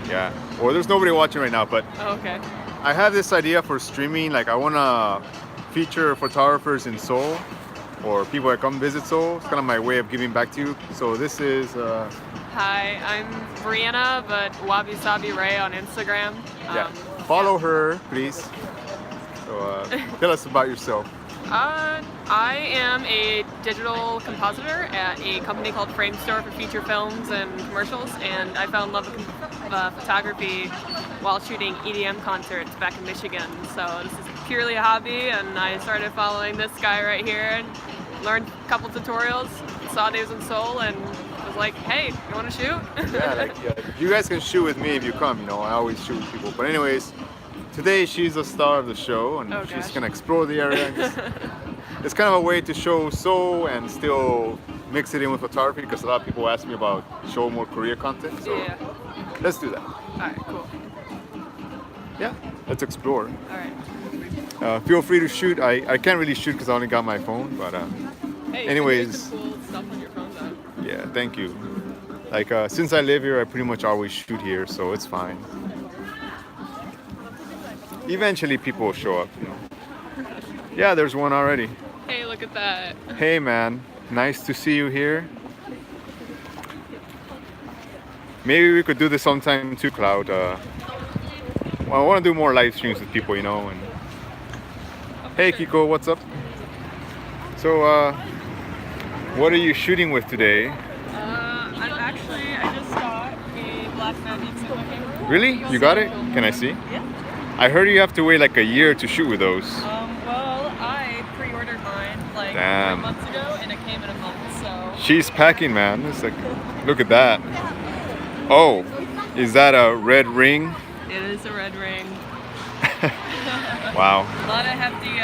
Yeah. Well, there's nobody watching right now, but Oh, okay. I have this idea for streaming. Like, I want to feature photographers in Seoul or people that come visit Seoul. It's kind of my way of giving back to you. So this is, Hi, I'm Brianna, but Wabi Sabi Ray on Instagram. yeah. Follow her, please. So tell us about yourself. I am a digital compositor at a company called Frame Store for feature films and commercials, and I fell in love with photography while shooting EDM concerts back in Michigan. So this is purely a hobby, and I started following this guy right here and learned a couple tutorials, saw he was in Seoul, and was like, hey, you want to shoot? Yeah, you guys can shoot with me if you come, you know, I always shoot with people. But anyways, today she's the star of the show, and she's gonna explore the area. It's kind of a way to show Seoul and still mix it in with photography, because a lot of people ask me about show more Korea content. So Yeah. let's do that. Alright, cool. Yeah, let's explore. Alright. Feel free to shoot. I can't really shoot because I only got my phone, but Hey, anyways. you can do some cool stuff on your phone though. yeah, thank you. Like since I live here, I pretty much always shoot here, so it's fine. Eventually people will show up, you know. Yeah, there's one already. Hey, look at that. Hey man, nice to see you here. Maybe we could do this sometime too, Cloud. Well, I want to do more live streams with people, you know. And hey Kiko, what's up? So what are you shooting with today? I just got a black magic cinema camera. Really? You got it? Can I see? Yeah. I heard you have to wait like a year to shoot with those. Well, I pre-ordered mine like 3 Damn. months ago, and it came in a month, so. She's packing, man. It's like, look at that. Oh, is that a red ring? It is a red ring. Wow. A lot of hefty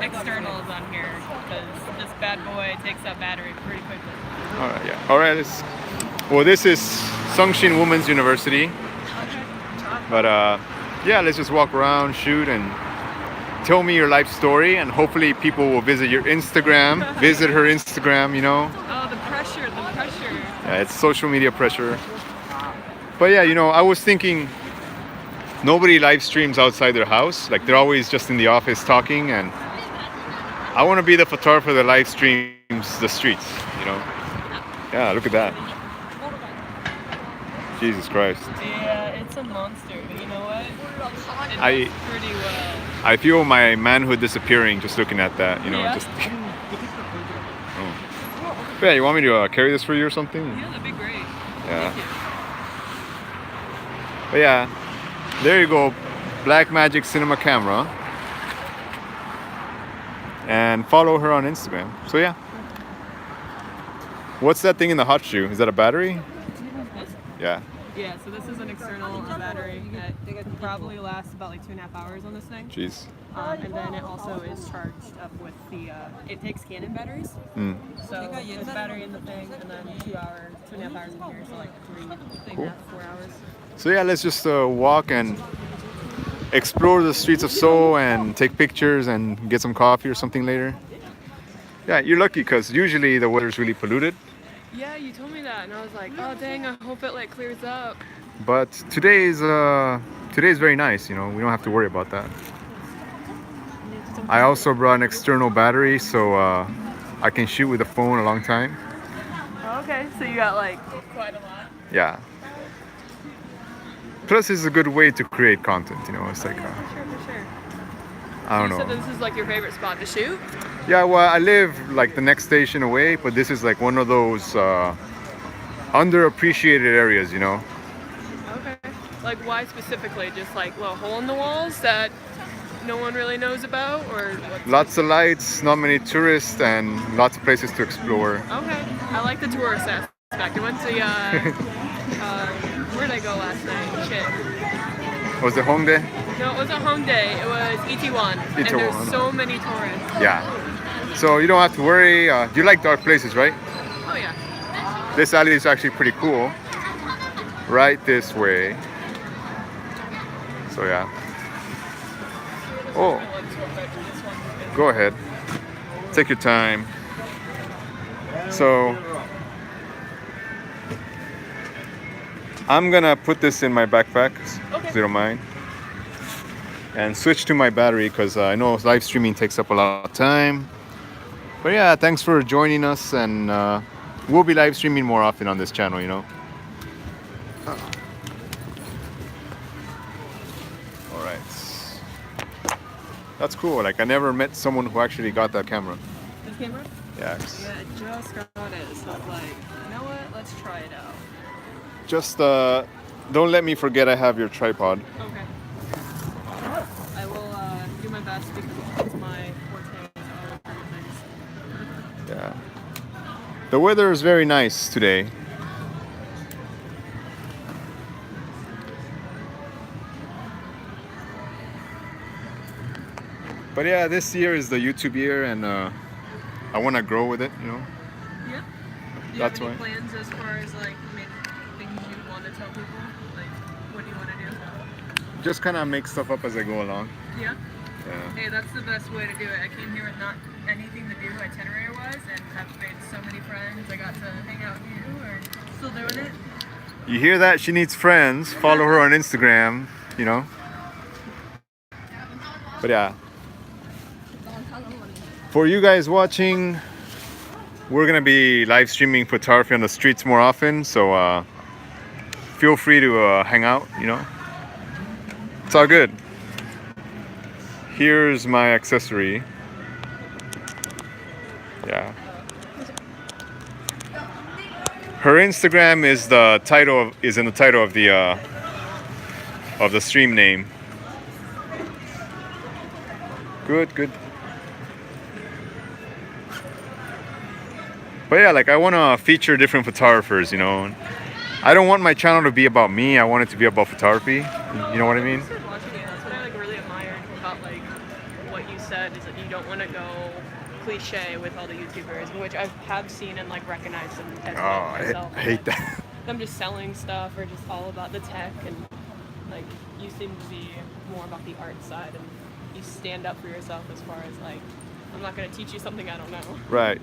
externals on here, because this bad boy takes up battery pretty quickly. All right, yeah. All right. Well, this is Sungshin Women's University. Okay. But yeah, let's just walk around, shoot, and tell me your life story. And hopefully people will visit your Instagram, visit her Instagram, you know. Oh, the pressure, the pressure. Yeah, it's social media pressure. But yeah, you know, I was thinking nobody live streams outside their house. Like they're always just in the office talking, and I want to be the photographer that live streams the streets, you know. Yeah, look at that. Jesus Christ. Yeah, it's a monster, but you know what? It I- does pretty well. I feel my manhood disappearing just looking at that, you know. Yeah. Just. Oh. Yeah, you want me to carry this for you or something? Yeah, that'd be great. Yeah. Thank you. But yeah, there you go, Black Magic Cinema Camera. And follow her on Instagram. So yeah. What's that thing in the hot shoe? Is that a battery? Yeah. Yeah, so this is an external battery that probably lasts about like 2.5 hours on this thing. Jeez. And then it also is charged up with the, it takes Canon batteries. Mm. So there's a battery in the thing, and then 2.5 hours in here, so like 3.5, Cool. 4 hours. So yeah, let's just walk and explore the streets of Seoul and take pictures and get some coffee or something later. Yeah, you're lucky because usually the weather's really polluted. Yeah, you told me that, and I was like, oh dang, I hope it like clears up. But today is very nice, you know, we don't have to worry about that. I also brought an external battery so I can shoot with the phone a long time. Okay, so you got like quite a lot. Yeah. Plus it's a good way to create content, you know, it's like, For sure. I don't You said know. this is like your favorite spot to shoot? Yeah, well, I live like the next station away, but this is like one of those underappreciated areas, you know. Okay. Like why specifically? Just like little hole in the walls that no one really knows about, or what's Lots of lights, not many tourists, and lots of places to explore. Okay. I like the tourist aspect. I went to where did I go last night? Shit. Was it Hongdae? No, it wasn't Hongdae. It was Itaewon. And Itaewon. there's so many tourists. Yeah. So you don't have to worry. You like dark places, right? Oh yeah. This alley is actually pretty cool. Right this way. So yeah. Oh, go ahead. Take your time. So I'm gonna put this in my backpack, Okay. if you don't mind, and switch to my battery because I know live streaming takes up a lot of time. But yeah, thanks for joining us, and we'll be live streaming more often on this channel, you know. All right. That's cool. Like I never met someone who actually got that camera. This camera? Yeah. Yeah, I just got it, so I'm like, you know what? Let's try it out. Just don't let me forget I have your tripod. Okay. I will do my best because it's my forte is all kind of things. Yeah. The weather is very nice today. But yeah, this year is the YouTube year, and I want to grow with it, you know. Yeah. Do you That's have any why. plans as far as like things you want to tell people? Like, what do you want to do? Just kind of make stuff up as I go along. Yeah. Yeah. Hey, that's the best way to do it. I came here with not anything to do itinerary-wise, and have made so many friends. I got to hang out with you, or still doing it. You hear that? She needs friends. Follow her on Instagram, you know. But yeah. For you guys watching, we're gonna be live streaming photography on the streets more often, so feel free to hang out, you know. It's all good. Here's my accessory. Yeah. Her Instagram is in the title of the stream name. Good, good. But yeah, like I want to feature different photographers, you know. I don't want my channel to be about me. I want it to be about photography. You know what I mean? I started watching it. That's what I like really admired about like what you said is that you don't want to go cliche with all the YouTubers, which I have seen and like recognized them as well myself. I hate that. I'm just selling stuff or just all about the tech, and like you seem to be more about the art side, and you stand up for yourself as far as like I'm not going to teach you something I don't know. Right.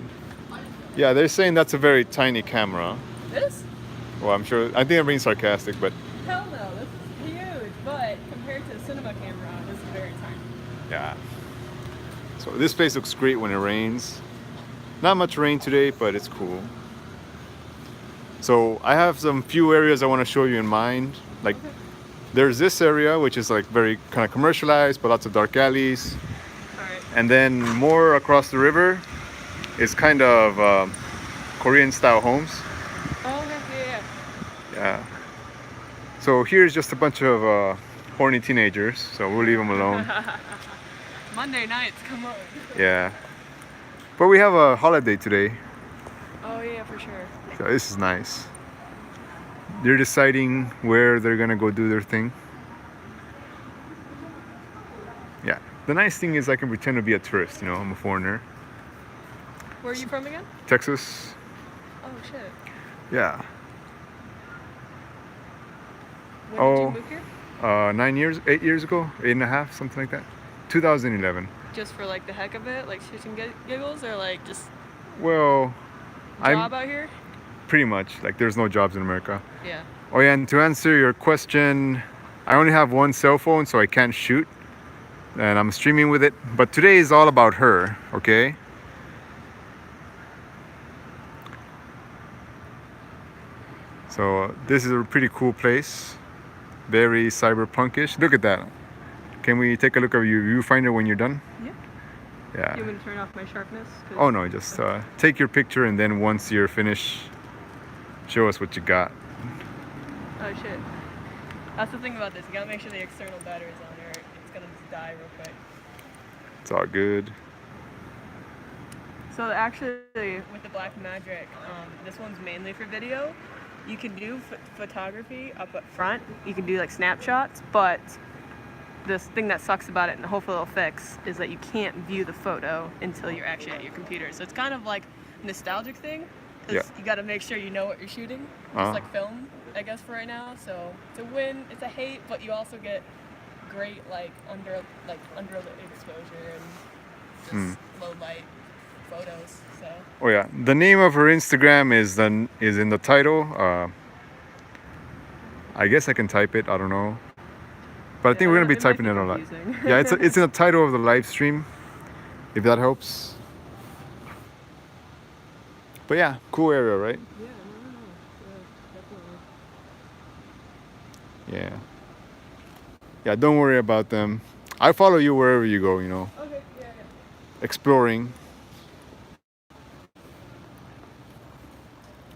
Yeah, they're saying that's a very tiny camera. This? Well, I'm sure. I think I'm being sarcastic, but Hell no, this is huge, but compared to a cinema camera, this is very tiny. yeah. So this place looks great when it rains. Not much rain today, but it's cool. So I have some few areas I want to show you in mind. Like there's this area, which is like very kind of commercialized, but lots of dark alleys. Alright. And then more across the river is kind of Korean style homes. Oh, yeah. Yeah. So here's just a bunch of horny teenagers, so we'll leave them alone. Monday nights, come on. Yeah. But we have a holiday today, Oh yeah, for sure. so this is nice. They're deciding where they're gonna go do their thing. Yeah. The nice thing is I can pretend to be a tourist, you know, I'm a foreigner. Where are you from again? Texas. Oh shit. Yeah. When Oh. did you move here? 8 years ago, 8.5, something like that. 2011. Just for like the heck of it, like shits and giggles, or like just Well, job out here? pretty much like there's no jobs in America. Yeah. Oh yeah, and to answer your question, I only have one cell phone, so I can't shoot, and I'm streaming with it. But today is all about her, okay? So this is a pretty cool place, very cyberpunkish. Look at that. Can we take a look at your viewfinder when you're done? Yeah. Yeah. Do you want me to turn off my sharpness? 'Cause- Oh no, just take your picture, and then once you're finished, show us what you got. Oh shit. That's the thing about this. You gotta make sure the external battery's on, or it's gonna just die real quick. It's all good. So actually, with the Black Magic, this one's mainly for video. You can do photography up front. You can do like snapshots, but this thing that sucks about it, and hopefully it'll fix, is that you can't view the photo until you're actually at your computer. So it's kind of like a nostalgic thing, because Yeah. you got to make sure you know what you're shooting. It's like film, I guess, for right now. So it's a win, it's a hate, but you also get great like under exposure and just low light photos. So Oh yeah, the name of her Instagram is in the title. I guess I can type it. I don't know. But I think we're gonna be typing it a lot. Confusing. Yeah, it's in the title of the live stream, if that helps. But yeah, cool area, right? Yeah, definitely. Yeah. Yeah, don't worry about them. I follow you wherever you go, you know. Okay, yeah. Exploring.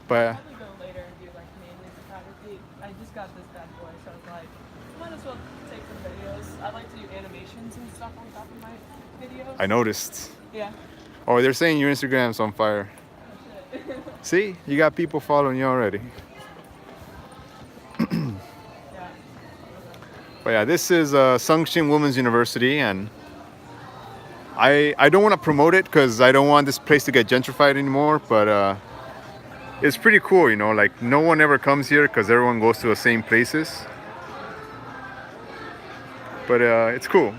But Probably go later and do like mainly photography. I just got this bad boy, so I was like, might as well take some videos. I like to do animations and stuff on top of my videos. I noticed. Yeah. Oh, they're saying your Instagram's on fire. See, you got people following you already. Yeah. But yeah, this is Sungshin Women's University, and I don't want to promote it because I don't want this place to get gentrified anymore. But it's pretty cool, you know. Like no one ever comes here because everyone goes to the same places. But it's cool.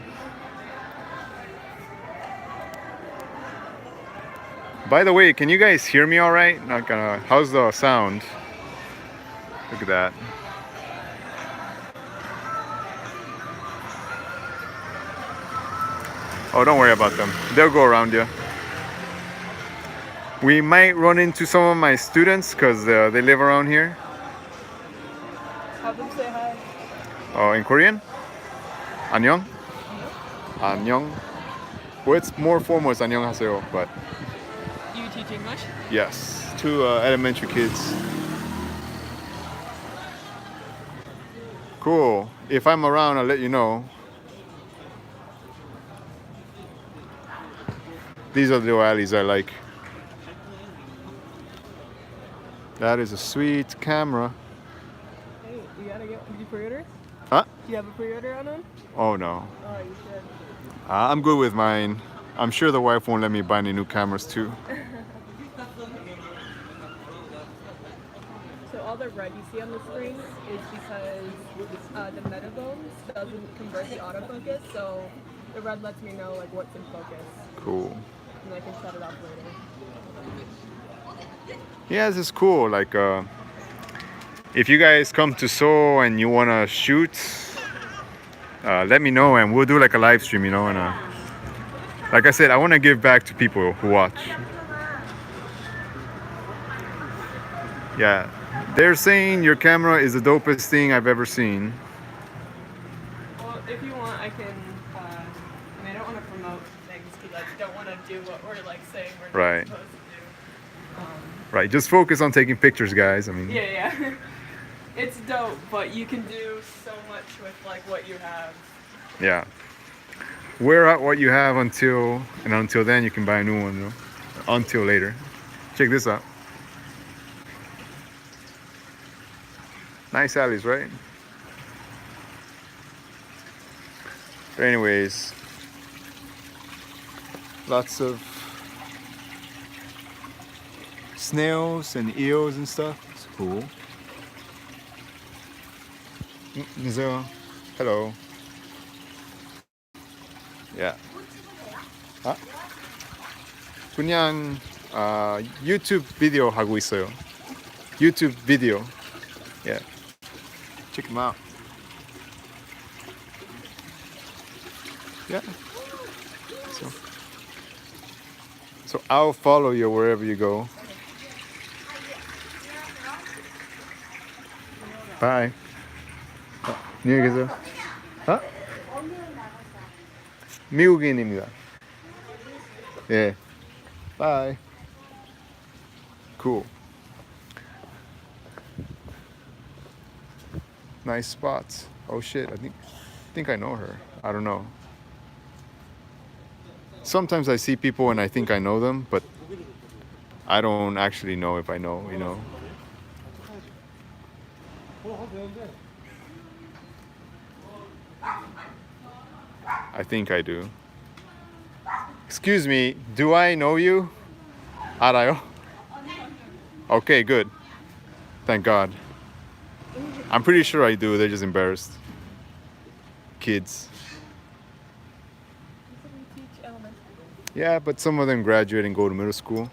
By the way, can you guys hear me all right? Like, how's the sound? Look at that. Oh, don't worry about them. They'll go around you. We might run into some of my students because they live around here. Have them say hi. Oh, in Korean? 안녕? 안녕. Well, it's more formal, it's 안녕하세요, but You teach English? yes, to elementary kids. Cool. If I'm around, I'll let you know. These are the Noealz I like. That is a sweet camera. Hey, you gotta get. Did you pre-order? Huh? Do you have a pre-order on them? Oh no. Oh, you should. I'm good with mine. I'm sure the wife won't let me buy any new cameras too. So all the red you see on the screen is because the Metabones doesn't convert the autofocus, so the red lets me know like what's in focus, Cool. and I can shut it off later. Yeah, this is cool. Like, if you guys come to Seoul and you wanna shoot, let me know and we'll do like a live stream, you know. And like I said, I want to give back to people who watch. Yeah, they're saying your camera is the dopest thing I've ever seen. Well, if you want, I can. I don't want to promote things because I don't want to do what we're like saying we're not Right. supposed to do. Right, just focus on taking pictures, guys. I mean, Yeah. It's dope, but you can do so much with like what you have. yeah. Wear out what you have until then you can buy a new one, you know? Until later. Check this out. Nice alleys, right? But anyways, lots of snails and eels and stuff. It's cool. 안녕하세요. Hello. Yeah. 아? 그냥 유튜브 비디오 하고 있어요. 유튜브 비디오. Yeah. Check them out. Yeah. So I'll follow you wherever you go. Bye. 안녕히 계세요. 아? 미국인입니다. 예. Bye. Cool. Nice spots. Oh shit, I think I know her. I don't know. Sometimes I see people and I think I know them, but I don't actually know if I know, you know. I think I do. Excuse me, do I know you? 알아요? Okay, good. Thank God. I'm pretty sure I do. They're just embarrassed. Kids. We teach elementary. Yeah, but some of them graduate and go to middle school.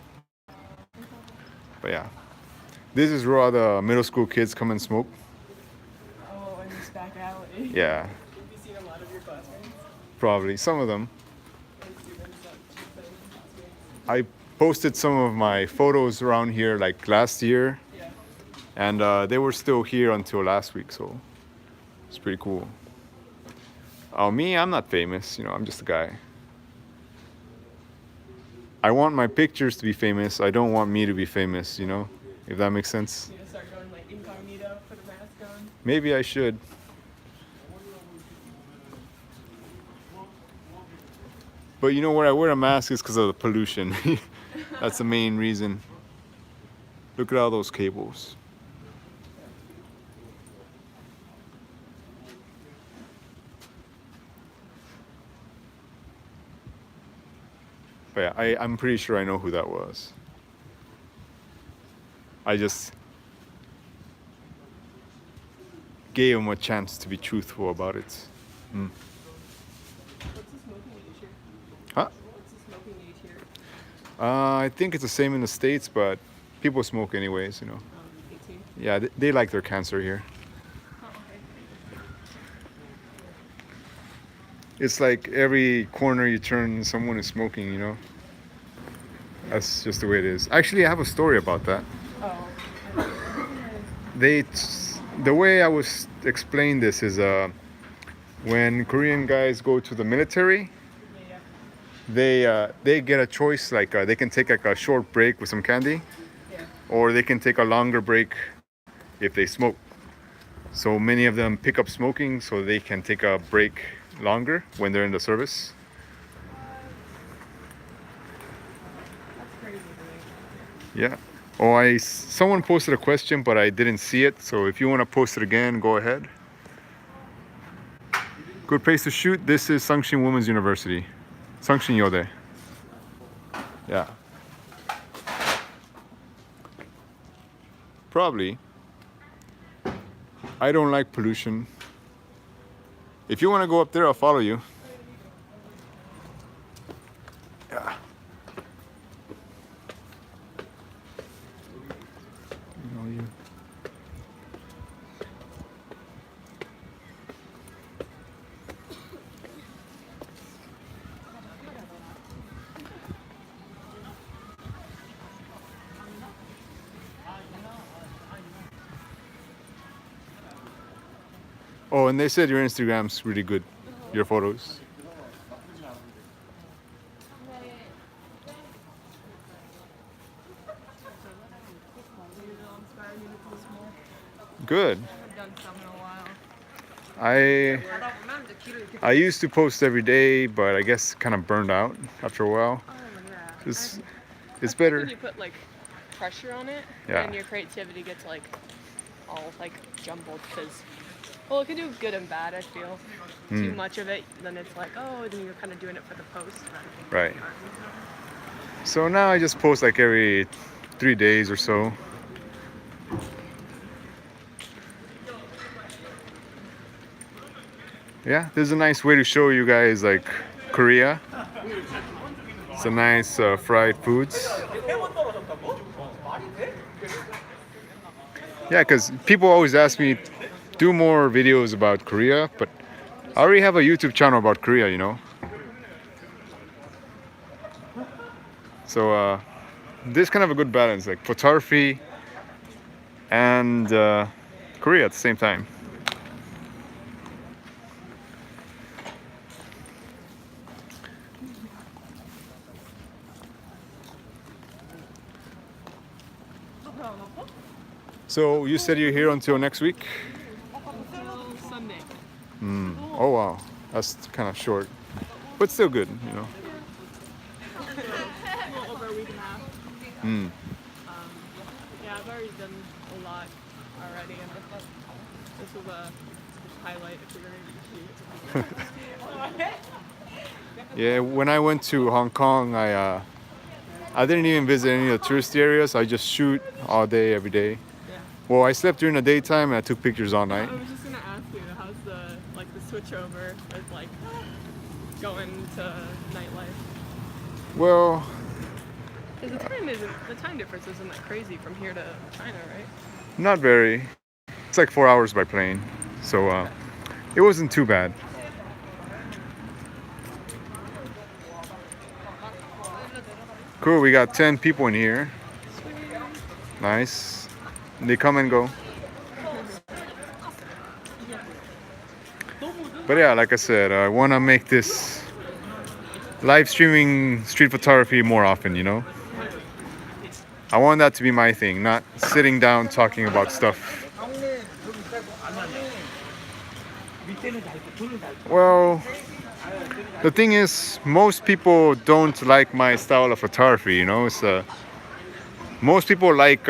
But yeah, this is where all the middle school kids come and smoke. back alley. Yeah, Have you seen a lot of your classmates? probably some of them. And students that keep putting classmates? I posted some of my photos around here like last year, Yeah. and they were still here until last week, so it's pretty cool. Me, I'm not famous, you know, I'm just a guy. I want my pictures to be famous. I don't want me to be famous, you know, if that makes sense. You need to start going like incognito, put a mask on. Maybe I should. But you know, where I wear a mask is because of the pollution. That's the main reason. Look at all those cables. But yeah, I'm pretty sure I know who that was. I just gave him a chance to be truthful about it. What's the smoking age here? Huh? What's the smoking age here? I think it's the same in the States, but people smoke anyways, you know. 18. Yeah, they like their cancer here. Oh, okay. It's like every corner you turn, someone is smoking, you know. That's just the way it is. Actually, I have a story about that. Oh. The way I was explained this is when Korean guys go to the military, Yeah. they get a choice, like they can take like a short break with some candy, Yeah. or they can take a longer break if they smoke. So many of them pick up smoking so they can take a break longer when they're in the service. That's crazy to me. Yeah. Oh, someone posted a question, but I didn't see it. So if you want to post it again, go ahead. Good place to shoot. This is Sangshin Women's University. Sangshin Yode. Yeah. Probably. I don't like pollution. If you want to go up there, I'll follow you. Yeah. Oh, and they said your Instagram's really good. Your photos. Good. I've done some in a while. I used to post every day, but I guess kind of burned out after a while. Oh, yeah. It's When better. you put like pressure on it, Yeah. and your creativity gets like all like jumbled because, well, it can do good and bad. I feel too much of it, then it's like, oh, then you're kind of doing it for the post. Right. So now I just post like every 3 days or so. Yeah, this is a nice way to show you guys like Korea. It's a nice fried foods. Yeah, because people always ask me, do more videos about Korea, but I already have a YouTube channel about Korea, you know. So this kind of a good balance, like photography and Korea at the same time. So you said you're here until next week? Until Sunday. Oh wow, that's kind of short, but still good, you know. A little over a week and a half. Yeah, I've already done a lot already, and I thought this was a highlight if we were able to shoot. Yeah, when I went to Hong Kong, I didn't even visit any of the tourist areas. I just shoot all day, every day. Yeah. Well, I slept during the daytime and I took pictures all night. I was just gonna ask you, how's the switch over with like going to nightlife? Well, 'Cause the time difference isn't that crazy from here to China, right? not very. It's like 4 hours by plane. So It wasn't too bad. Cool, we got 10 people in here. Nice. They come and go. But yeah, like I said, I want to make this live streaming street photography more often, you know? I want that to be my thing, not sitting down talking about stuff. Well, the thing is, most people don't like my style of photography, you know? Most people like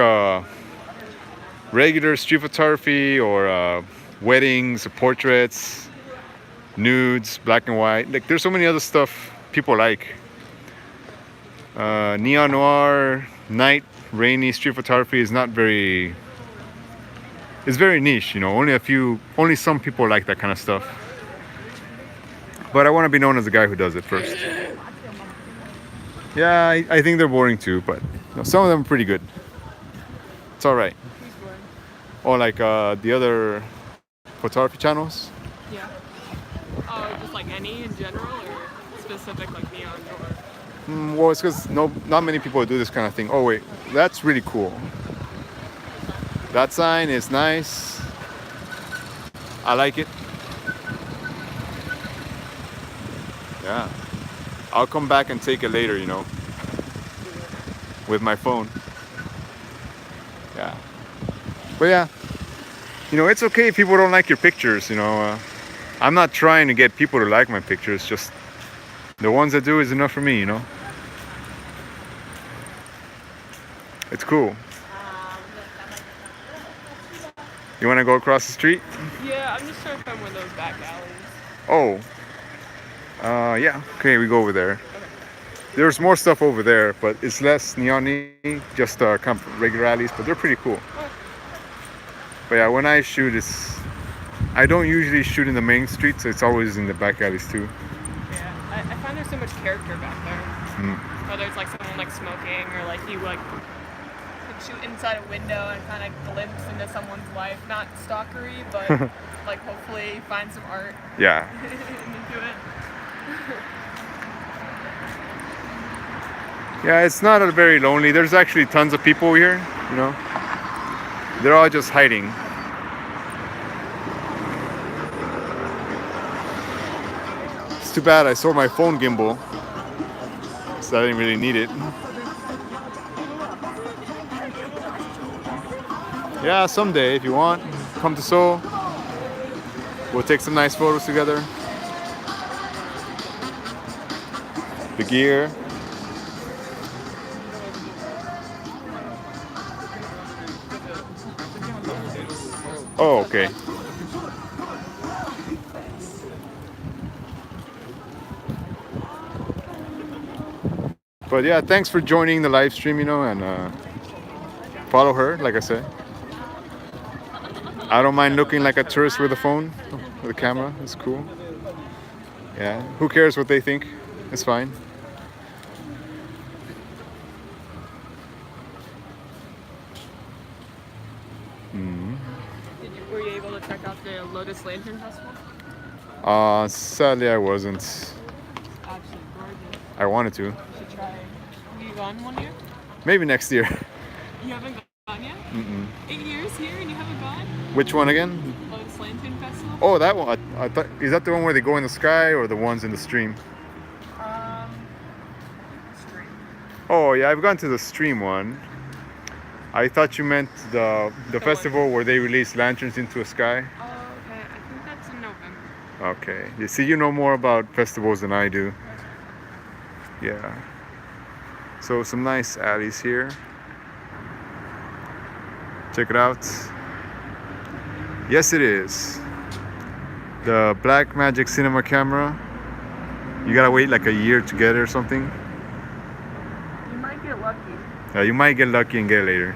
regular street photography or weddings, portraits, nudes, black and white. Like, there's so many other stuff people like. Neon noir, night, rainy street photography is not very... It's very niche, you know. Only some people like that kind of stuff. But I want to be known as the guy who does it first. Yeah, I think they're boring too, but some of them are pretty good. It's all right. Or like the other photography channels. Yeah. Oh, just like any in general, or specific like neon or? Well, it's because not many people do this kind of thing. Oh wait, that's really cool. That sign is nice. I like it. Yeah. I'll come back and take it later, you know, with my phone. Yeah. But yeah, you know, it's okay if people don't like your pictures, you know. I'm not trying to get people to like my pictures, just the ones that do is enough for me, you know. It's cool. You want to go across the street? Yeah, I'm just trying to find one of those back alleys. Oh. Yeah. Okay, we go over there. Okay. There's more stuff over there, but it's less neon-y, just kind of regular alleys, but they're pretty cool. Oh. But yeah, when I shoot, I don't usually shoot in the main street, so it's always in the back alleys too. Yeah, I find there's so much character back there. Whether it's like someone like smoking, or like you like shoot inside a window and kind of glimpse into someone's life. Not stalkery, but like hopefully find some art. Yeah. into it. Yeah, it's not very lonely. There's actually tons of people here, you know. They're all just hiding. It's too bad I sold my phone gimbal, so I didn't really need it. Yeah, someday if you want, come to Seoul. We'll take some nice photos together. The gear. Oh, okay. But yeah, thanks for joining the live stream, you know, and follow her, like I said. I don't mind looking like a tourist with a phone, with a camera. It's cool. Yeah, who cares what they think? It's fine. Were you able to check out the Lotus Lantern Festival? Sadly I wasn't. It's absolutely gorgeous. I wanted to. You should try. Have you gone one year? Maybe next year. You haven't gone yet? 8 years here and you haven't gone? Which one again? Lotus Lantern Festival? Oh, that one. I thought, is that the one where they go in the sky or the ones in the stream? Stream. Oh yeah, I've gone to the stream one. I thought you meant the festival where they release lanterns into a sky. Oh, okay. I think that's in November. Okay. You see, you know more about festivals than I do. Yeah. So some nice alleys here. Check it out. Yes, it is. The Blackmagic Cinema camera. You gotta wait like a year to get it or something. You might get lucky. You might get lucky and get it later.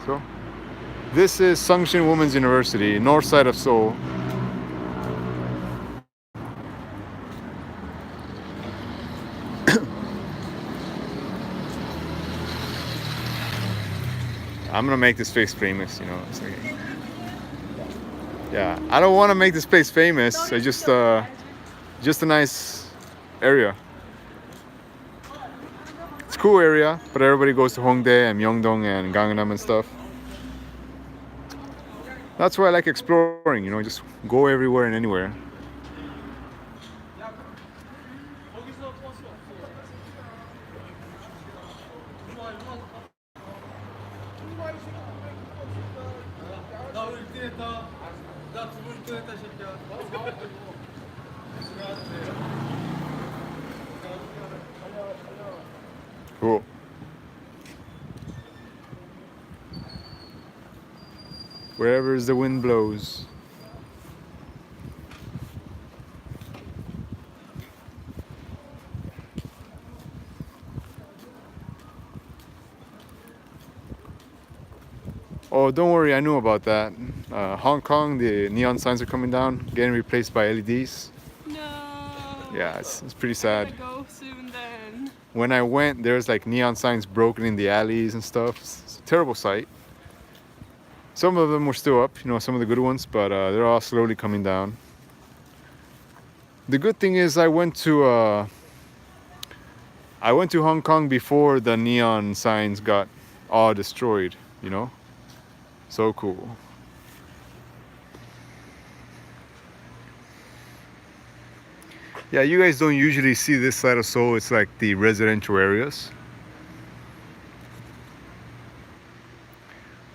So, this is Sungshin Women's University, north side of Seoul. I'm gonna make this place famous, you know. It's like, yeah, I don't want to make this place famous. I just a nice area. It's a cool area, but everybody goes to Hongdae and Myeongdong and Gangnam and stuff. That's why I like exploring, you know, just go everywhere and anywhere. Cool. Wherever the wind blows. Oh, don't worry, I knew about that. Hong Kong, the neon signs are coming down, getting replaced by LEDs. No. Yeah, it's pretty sad. I'm gonna go soon then. When I went, there's like neon signs broken in the alleys and stuff. It's a terrible sight. Some of them were still up, you know, some of the good ones, but they're all slowly coming down. The good thing is I went to Hong Kong before the neon signs got all destroyed, you know? So cool. Yeah, you guys don't usually see this side of Seoul. It's like the residential areas.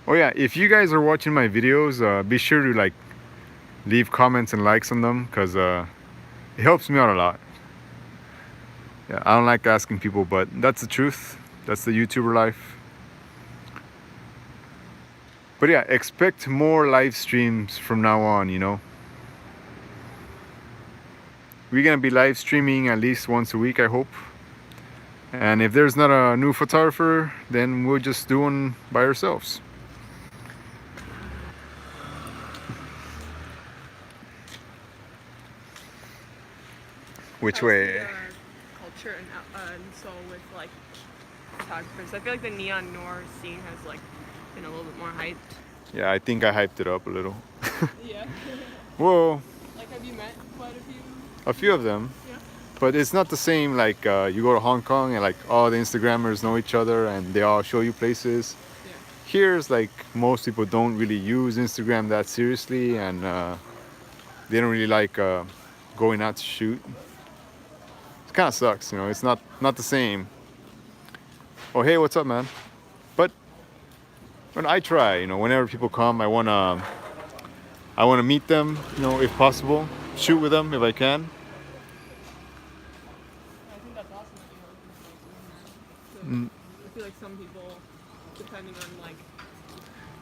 Oh yeah, if you guys are watching my videos, be sure to like leave comments and likes on them, because it helps me out a lot. Yeah, I don't like asking people, but that's the truth. That's the YouTuber life. But yeah, expect more live streams from now on, you know. We're gonna be live streaming at least once a week, I hope. And if there's not a new photographer, then we'll just do one by ourselves. Which way? Culture in Seoul with like photographers. I feel like the neon noir scene has like been a little bit more hyped. Yeah, I think I hyped it up a little. Yeah. Whoa. Like, have you met quite a few? A few of them. Yeah. But it's not the same like you go to Hong Kong and like all the Instagrammers know each other and they all show you places. Yeah. Here's like most people don't really use Instagram that seriously, and they don't really like going out to shoot. It kind of sucks, you know. It's not the same. Oh hey, what's up, man? But when I try, you know, whenever people come, I wanna meet them, you know, if possible, shoot with them if I can. I think that's awesome that you have doing that. I feel like some people, depending on like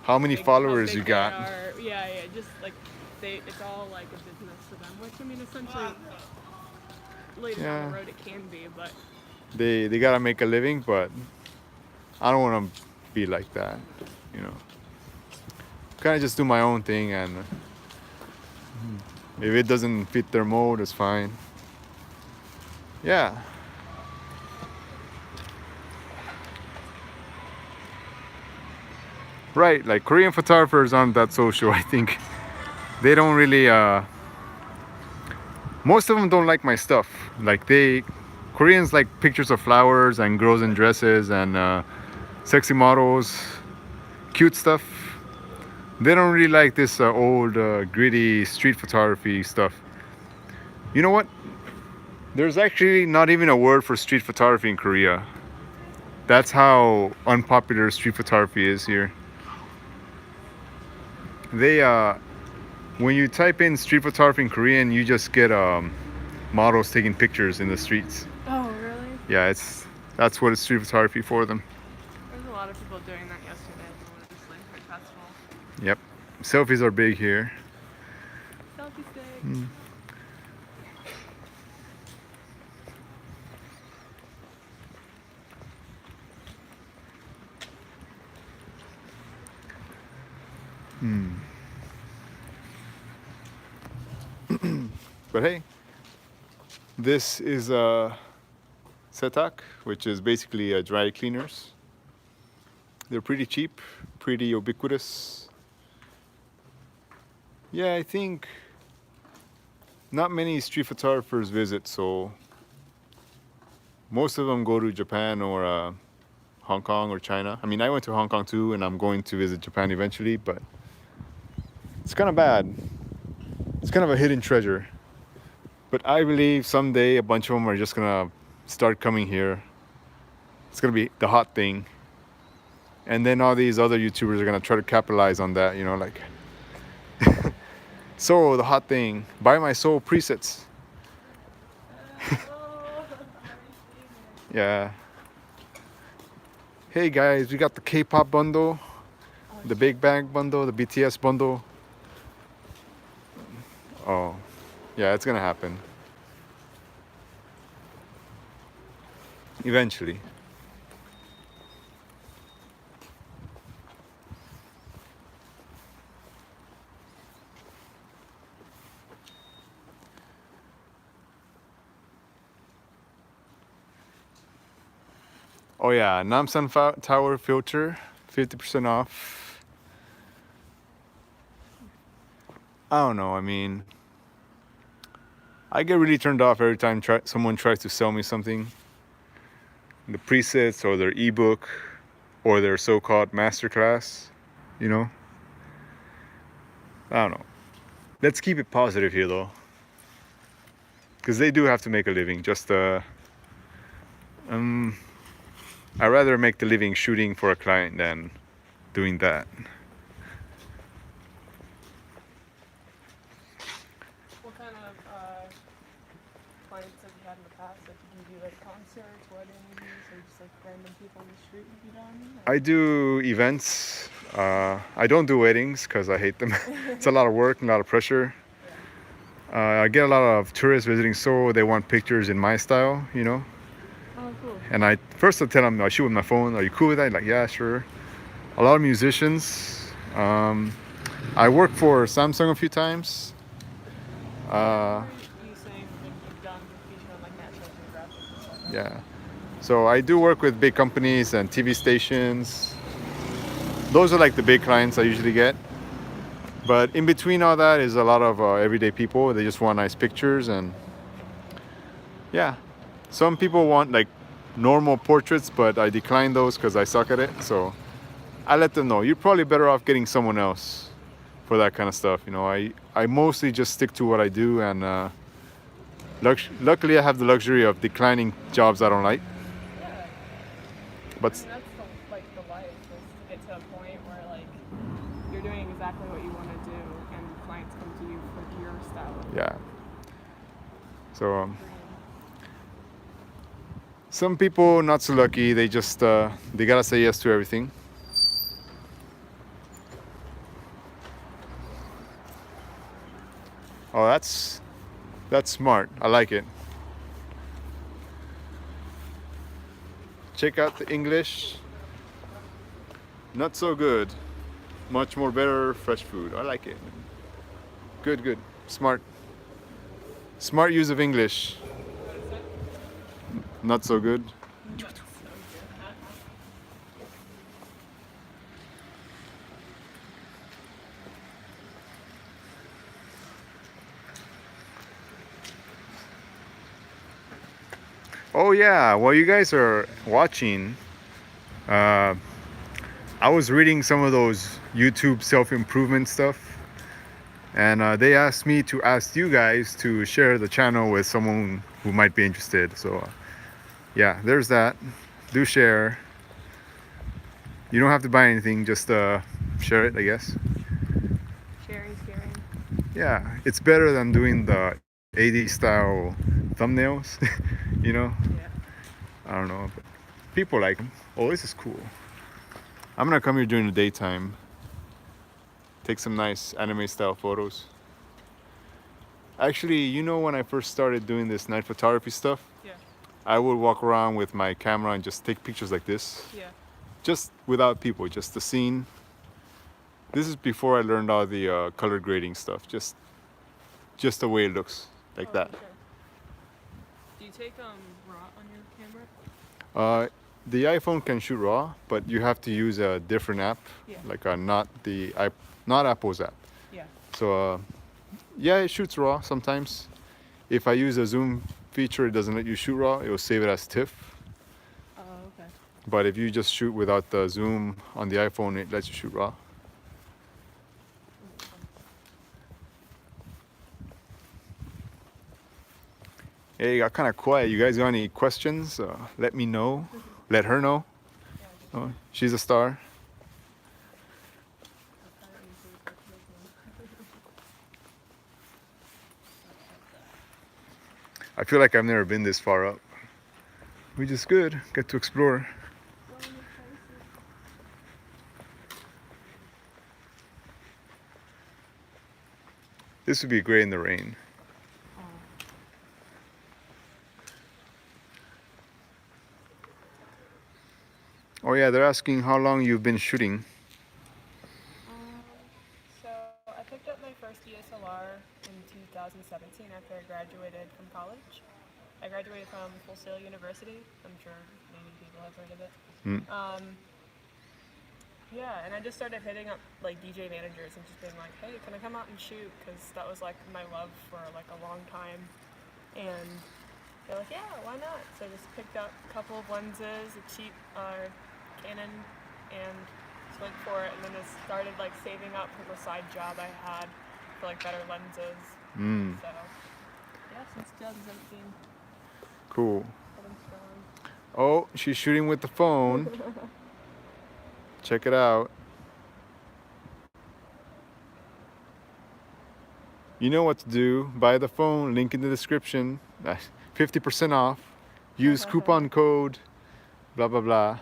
How many like, followers how you big got? they are, yeah, just like it's all like a business to them. Which I mean, essentially, later down the road it can be, but They gotta make a living, but I don't want to be like that, you know. Kind of just do my own thing, and if it doesn't fit their mold, it's fine. Yeah. Right, like Korean photographers aren't that social, I think. They don't really, most of them don't like my stuff. Like Koreans like pictures of flowers and girls in dresses and sexy models, cute stuff. They don't really like this old, gritty street photography stuff. You know what? There's actually not even a word for street photography in Korea. That's how unpopular street photography is here. When you type in street photography in Korean, you just get models taking pictures in the streets. oh really? Yeah, that's what it's street photography for them. There's a lot of people doing that yesterday at the Legislative Festival. Yep. Selfies are big here. Selfie stick. But hey, this is setak, which is basically dry cleaners. They're pretty cheap, pretty ubiquitous. Yeah, I think not many street photographers visit Seoul. Most of them go to Japan or Hong Kong or China. I mean, I went to Hong Kong too, and I'm going to visit Japan eventually, but it's kind of bad. It's kind of a hidden treasure. But I believe someday a bunch of them are just gonna start coming here. It's gonna be the hot thing. And then all these other YouTubers are gonna try to capitalize on that, you know, like Seoul, the hot thing. Buy my Seoul presets. Yeah. Hey guys, we got the K-pop bundle, the Big Bang bundle, the BTS bundle. Oh, yeah, it's gonna happen. Eventually. Oh yeah, Namsan Tower filter, 50% off. I don't know, I mean, I get really turned off every time someone tries to sell me something. The presets or their ebook or their so-called masterclass, you know? I don't know. Let's keep it positive here though. Because they do have to make a living, just I'd rather make the living shooting for a client than doing that. What kind of clients have you had in the past? Like, do you do like concerts, weddings, or just like random people on the street have you done? I do events. I don't do weddings because I hate them. It's a lot of work and a lot of pressure. I get a lot of tourists visiting Seoul. They want pictures in my style, you know. Oh, cool. And I tell them I shoot with my phone. Are you cool with that? Like, yeah, sure. A lot of musicians. I worked for Samsung a few times. You saying that you've done feature on like National Geographic and stuff like that? Yeah. So I do work with big companies and TV stations. Those are like the big clients I usually get. But in between all that is a lot of everyday people. They just want nice pictures, and yeah. Some people want like normal portraits, but I decline those because I suck at it. So I let them know, you're probably better off getting someone else for that kind of stuff. You know, I mostly just stick to what I do, and luckily I have the luxury of declining jobs I don't like. Yeah. But I mean, that's the life, is to get to a point where like you're doing exactly what you want to do, and clients come to you for your style. yeah. So some people not so lucky. They just they gotta say yes to everything. Oh, that's smart. I like it. Check out the English. Not so good. Much more better fresh food. I like it. Good. Smart use of English. Not so good. Oh yeah, while you guys are watching, I was reading some of those YouTube self-improvement stuff, and they asked me to ask you guys to share the channel with someone who might be interested. So yeah, there's that. Do share. You don't have to buy anything, just share it, I guess. Sharing. Yeah, it's better than doing the 80s style thumbnails, you know? Yeah. I don't know, but people like them. Oh, this is cool. I'm gonna come here during the daytime, take some nice anime style photos. Actually, you know, when I first started doing this night photography stuff, Yeah. I would walk around with my camera and just take pictures like this. Yeah. Just without people, just the scene. This is before I learned all the color grading stuff, just the way it looks, like that. Okay. Do you take raw on your camera? the iPhone can shoot RAW, but you have to use a different app, like not Apple's app. Yeah. So yeah, it shoots RAW sometimes. If I use a zoom feature, it doesn't let you shoot RAW. It will save it as TIFF. Oh, okay. But if you just shoot without the zoom on the iPhone, it lets you shoot RAW. Hey, it got kind of quiet. You guys got any questions? Let me know. Let her know. Oh, she's a star. I feel like I've never been this far up, which is good. Get to explore. This would be great in the rain. Oh yeah, they're asking how long you've been shooting. So I picked up my first DSLR in 2017 after I graduated from college. I graduated from Seoul University. I'm sure many people have heard of it. Yeah, and I just started hitting up like DJ managers and just being like, hey, can I come out and shoot? Because that was like my love for like a long time. And they're like, yeah, why not? So I just picked up a couple of lenses, a cheap Canon, and just went for it. And then I started like saving up for the side job I had for like better lenses. So yeah, since 2017. Cool. Oh, she's shooting with the phone. Check it out. You know what to do. Buy the phone, link in the description. 50% off. Use coupon code, blah, blah, blah.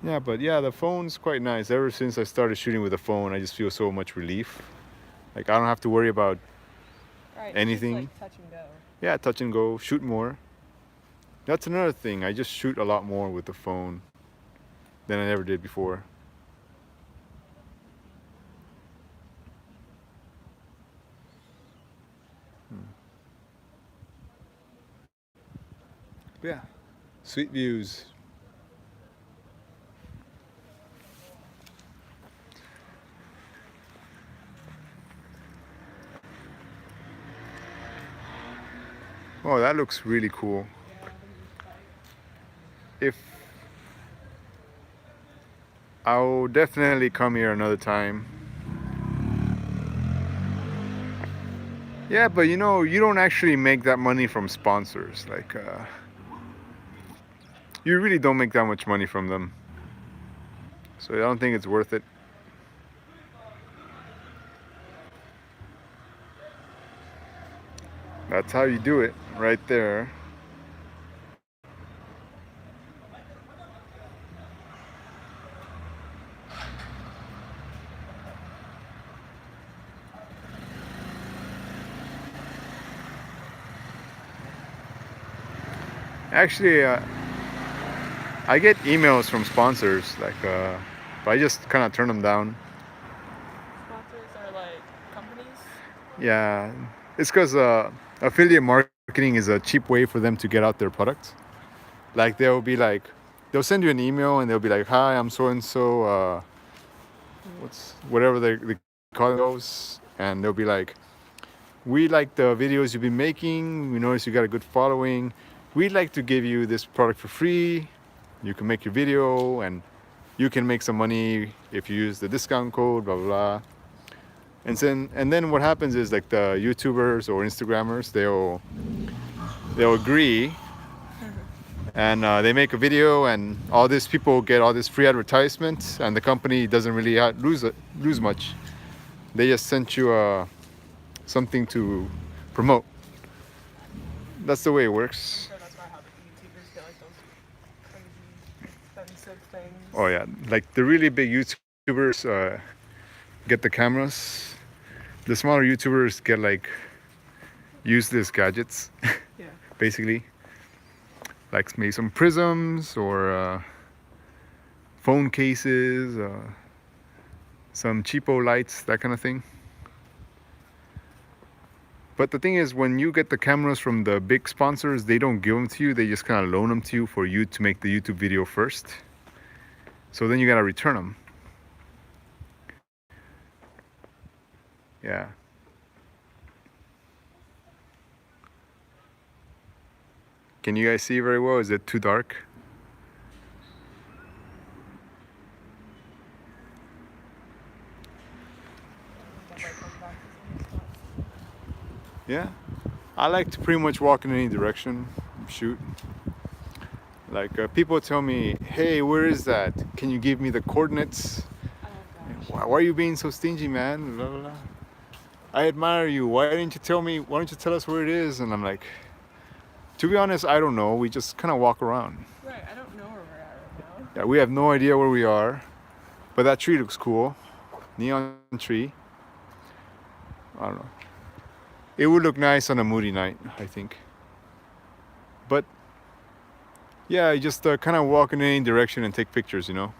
Yeah, but yeah, the phone's quite nice. Ever since I started shooting with the phone, I just feel so much relief. Like I don't have to worry about anything. It's like touch and go. Yeah, touch and go, shoot more. That's another thing. I just shoot a lot more with the phone than I ever did before. Yeah, sweet views. Oh, that looks really cool. If I'll definitely come here another time. Yeah, but you know, you don't actually make that money from sponsors. Like, you really don't make that much money from them. So I don't think it's worth it. That's how you do it, right there. Actually, I get emails from sponsors, like, but I just kind of turn them down. Sponsors are like companies? Yeah, it's because affiliate marketing is a cheap way for them to get out their products. Like they'll send you an email and they'll be like, "Hi, I'm so and so, whatever they call those," and they'll be like, "We like the videos you've been making. We notice you got a good following. We'd like to give you this product for free. You can make your video and you can make some money if you use the discount code, blah, blah, blah." And then what happens is like the YouTubers or Instagrammers, they'll agree and they make a video and all these people get all this free advertisement and the company doesn't really lose much. They just sent you something to promote. That's the way it works. So that's why how the YouTubers get like those crazy expensive things. Oh yeah, like the really big YouTubers get the cameras. The smaller YouTubers get like useless gadgets, Yeah. basically. Like maybe some prisms or phone cases, some cheapo lights, that kind of thing. But the thing is, when you get the cameras from the big sponsors, they don't give them to you. They just kind of loan them to you for you to make the YouTube video first. So then you gotta return them. Yeah. Can you guys see very well? Is it too dark? Yeah, I like to pretty much walk in any direction, shoot. Like people tell me, hey, where is that? Can you give me the coordinates? Why are you being so stingy, man? Blah, blah, blah. I admire you. Why didn't you tell me? Why don't you tell us where it is? And I'm like, to be honest, I don't know. We just kind of walk around. Right, I don't know where we're at right now. Yeah, we have no idea where we are, but that tree looks cool. Neon tree. I don't know. It would look nice on a moody night, I think. But yeah, I just kind of walk in any direction and take pictures, you know.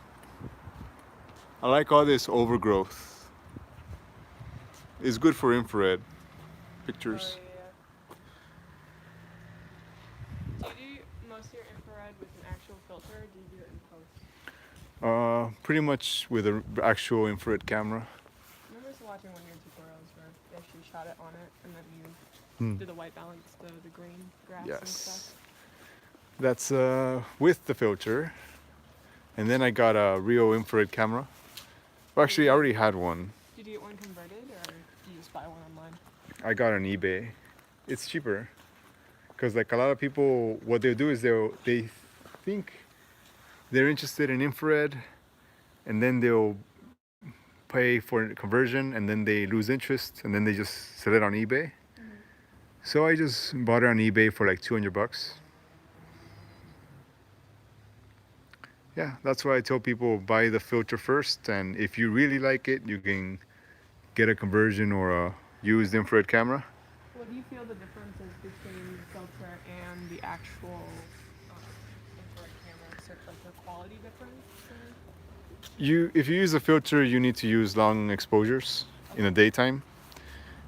I like all this overgrowth. It's good for infrared pictures. Oh, yeah. Do you do most of your infrared with an actual filter, or do you do it in post? Pretty much with an actual infrared camera. I remember watching one of your tutorials where you actually shot it on it, and then you did the white balance, the green grass and stuff. That's with the filter. And then I got a real infrared camera. Well, actually, I already had one. Did you get one converted, or did you just buy one online? I got on eBay. It's cheaper. Because like a lot of people, what they'll do is they think they're interested in infrared, and then they'll pay for conversion, and then they lose interest, and then they just sell it on eBay. So I just bought it on eBay for like $200. Yeah, that's why I tell people buy the filter first, and if you really like it, you can get a conversion or a used infrared camera. What do you feel the difference is between the filter and the actual infrared camera? Is there like a quality difference? If you use a filter, you need to use long exposures in the daytime.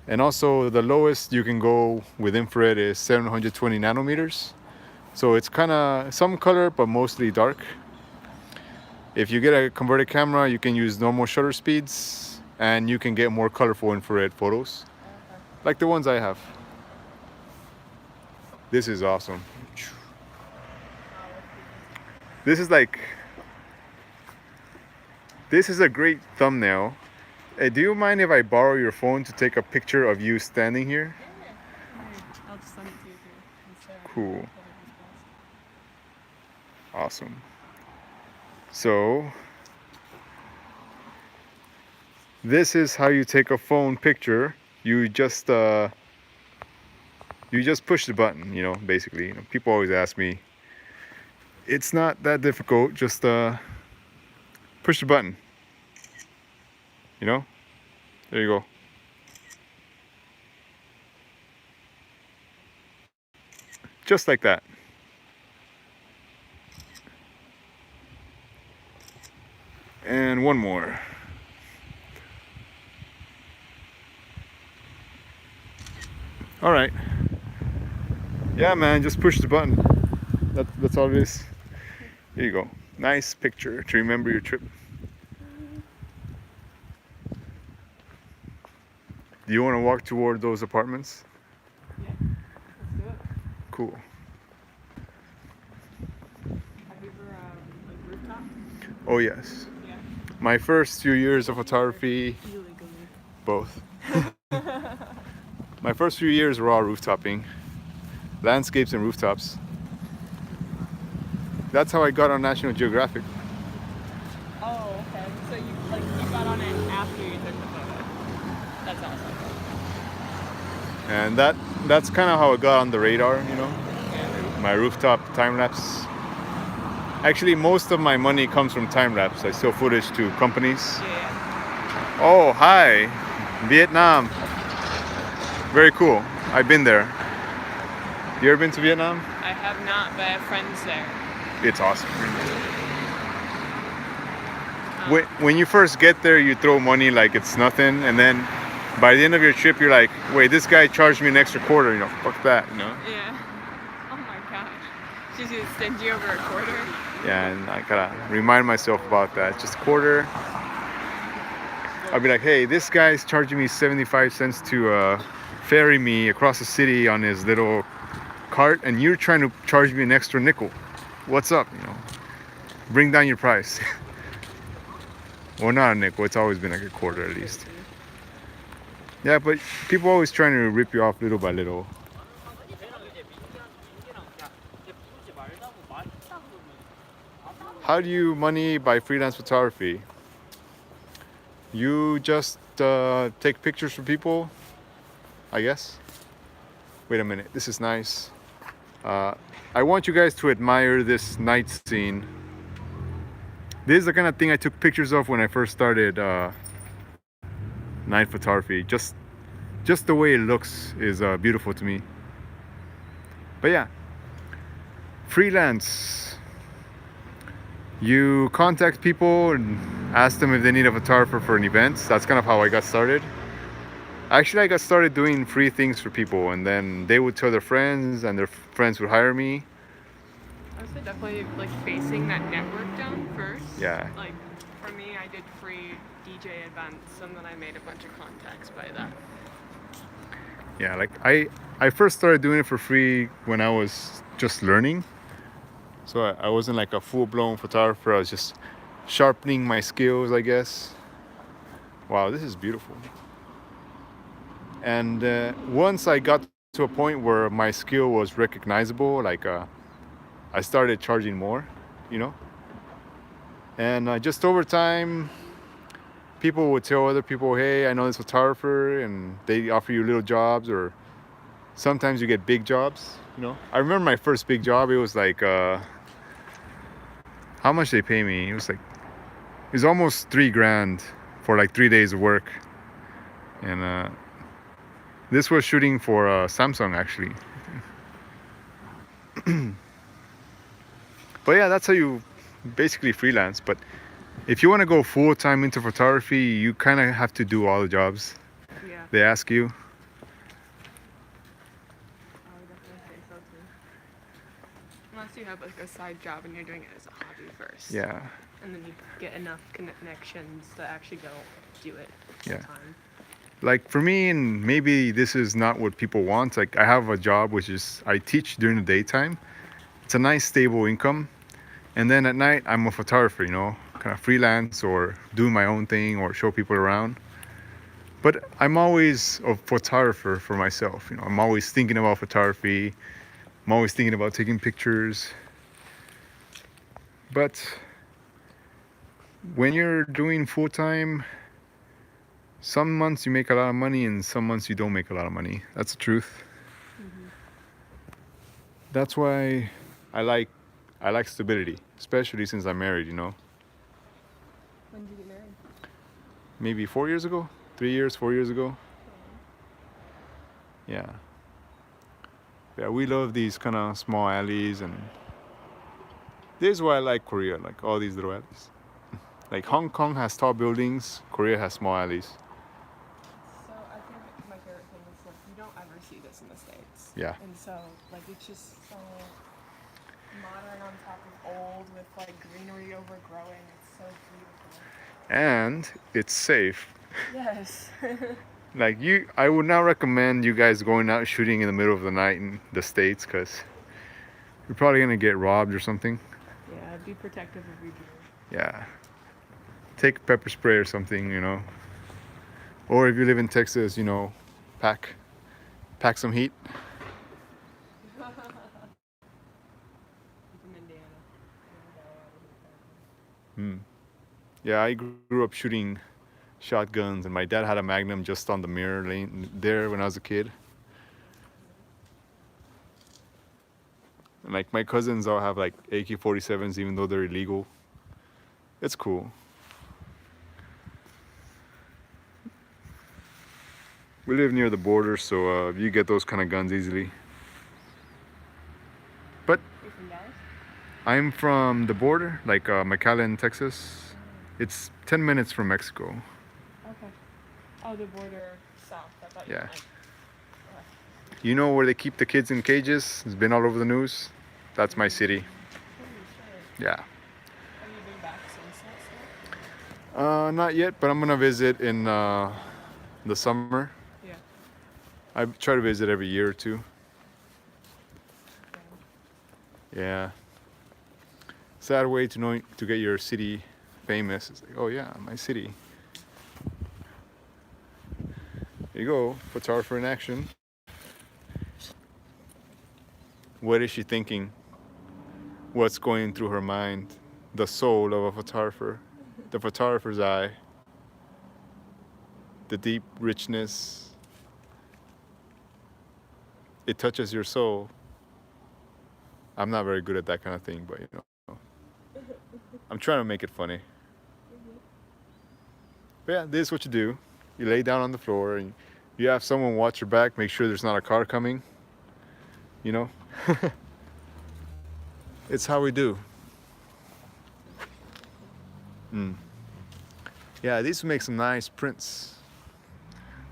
And also the lowest you can go with infrared is 720 nanometers. So it's kind of some color, but mostly dark. If you get a converted camera, you can use normal shutter speeds, and you can get more colorful infrared photos, like the ones I have. This is awesome. This is a great thumbnail. Hey, do you mind if I borrow your phone to take a picture of you standing here? Yeah. I'll just send it to you too. Cool. Awesome. So, this is how you take a phone picture. You just push the button, you know, basically. You know, people always ask me. It's not that difficult, just push the button. You know? There you go. Just like that. And one more. All right. Yeah, man, just push the button. That's all it is. Here you go. Nice picture to remember your trip. Do you want to walk toward those apartments? Yeah, let's do it. Cool. Have you ever like rooftop? Oh yes. Yeah. My first few years of photography, Illegally. both. My first few years were all rooftoping, landscapes and rooftops. That's how I got on National Geographic. Oh, okay. So you got on it after you took the photo. That's awesome. And that's kind of how it got on the radar, you know. My rooftop time lapse. Actually, most of my money comes from time lapse. I sell footage to companies. Yeah. Oh, hi, Vietnam. Very cool. I've been there. You ever been to Vietnam? I have not, but I have friends there. It's awesome. When you first get there, you throw money like it's nothing, and then by the end of your trip, you're like, wait, this guy charged me an extra quarter. You know, fuck that. You know. Yeah. Oh my gosh. She's getting stingy over a quarter. Yeah, and I gotta remind myself about that. Just a quarter. I'll be like, hey, this guy's charging me 75 cents to ferry me across the city on his little cart, and you're trying to charge me an extra nickel. What's up? You know, bring down your price. Well, not a nickel. It's always been like a quarter at least. Yeah, but people always trying to rip you off little by little. How do you money by freelance photography? You just take pictures for people, I guess. Wait a minute, this is nice. I want you guys to admire this night scene. This is the kind of thing I took pictures of when I first started night photography. Just the way it looks is beautiful to me. But yeah, freelance. You contact people and ask them if they need a photographer for an event. That's kind of how I got started. Actually, I got started doing free things for people, and then they would tell their friends, and their friends would hire me. I would say definitely like facing that network down first. Yeah. Like for me, I did free DJ events, and then I made a bunch of contacts by that. Yeah, like I first started doing it for free when I was just learning. So I wasn't like a full-blown photographer. I was just sharpening my skills, I guess. Wow, this is beautiful. And once I got to a point where my skill was recognizable, like I started charging more, you know. And just over time, people would tell other people, hey, I know this photographer, and they offer you little jobs, or sometimes you get big jobs, you know. I remember my first big job, it was like, how much they pay me? It was almost $3,000 for like 3 days of work. And this was shooting for Samsung actually. But yeah, that's how you basically freelance. But if you want to go full-time into photography, you kind of have to do all the jobs. Yeah. They ask you. I would definitely say so too. Unless you have like a side job and you're doing it as a hobby first. Yeah. And then you get enough connections to actually go do it Yeah. full time. Like for me, and maybe this is not what people want. Like I have a job which is I teach during the daytime. It's a nice stable income. And then at night I'm a photographer, you know, kind of freelance or do my own thing or show people around. But I'm always a photographer for myself. You know, I'm always thinking about photography. I'm always thinking about taking pictures. But when you're doing full time, some months you make a lot of money and some months you don't make a lot of money. That's the truth. Mm-hmm. That's why I like stability, especially since I'm married, you know. When did you get married? Maybe 4 years ago, 3 years, 4 years ago. Yeah. Yeah, we love these kind of small alleys, and this is why I like Korea, like all these little alleys. Like Hong Kong has tall buildings, Korea has small alleys. So I think my favorite thing is like you don't ever see this in the States. Yeah. And so like it's just so modern on top of old with like greenery overgrowing. It's so beautiful. And it's safe. Yes. Like I would not recommend you guys going out shooting in the middle of the night in the States, because you're probably gonna get robbed or something. Yeah, be protective of your gear. Yeah. Take pepper spray or something, you know. Or if you live in Texas, you know, pack some heat. I'm from Indiana. Yeah, I grew up shooting shotguns, and my dad had a Magnum just on the mirror lane there when I was a kid. And like my cousins all have like AK-47s, even though they're illegal. It's cool. We live near the border, so you get those kind of guns easily. But You from Dallas? I'm from the border, like McAllen, Texas. It's 10 minutes from Mexico. Okay. Oh, the border. south. I thought Yeah. you You know where they keep the kids in cages? It's been all over the news. That's my city. Yeah. Have you been back since that? Not yet, but I'm gonna visit in the summer. Yeah. I try to visit every year or two. Yeah. Sad way to get your city famous. It's like, oh yeah, my city. There you go, photographer in action. What is she thinking? What's going through her mind? The soul of a photographer, the photographer's eye, the deep richness. It touches your soul. I'm not very good at that kind of thing, but you know, I'm trying to make it funny. But yeah, this is what you do. You lay down on the floor and you have someone watch your back, make sure there's not a car coming. You know? It's how we do. Yeah, these make some nice prints.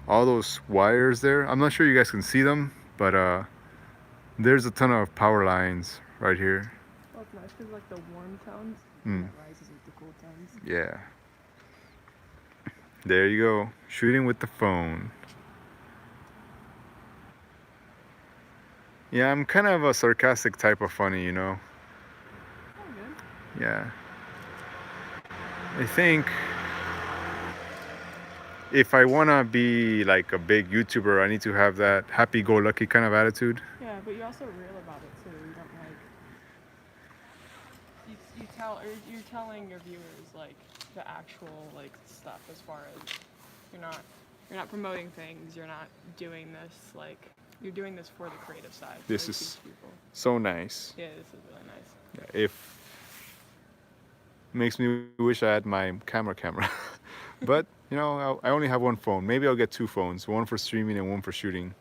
All those wires there, I'm not sure you guys can see them, but there's a ton of power lines right here. Well, it's nice because like the warm tones rises with the cool tones. Yeah. There you go, shooting with the phone. Yeah, I'm kind of a sarcastic type of funny, you know. Oh, good. Yeah. I think if I want to be like a big YouTuber, I need to have that happy-go-lucky kind of attitude. Yeah, but you're also real about it too. You don't like you're telling your viewers like the actual like stuff as far as you're not promoting things. You're not doing this like you're doing this for the creative side. This like, is teach people. so nice. Yeah, this is really nice. Yeah, if makes me wish I had my camera. But you know, I only have one phone. Maybe I'll get two phones, one for streaming and one for shooting.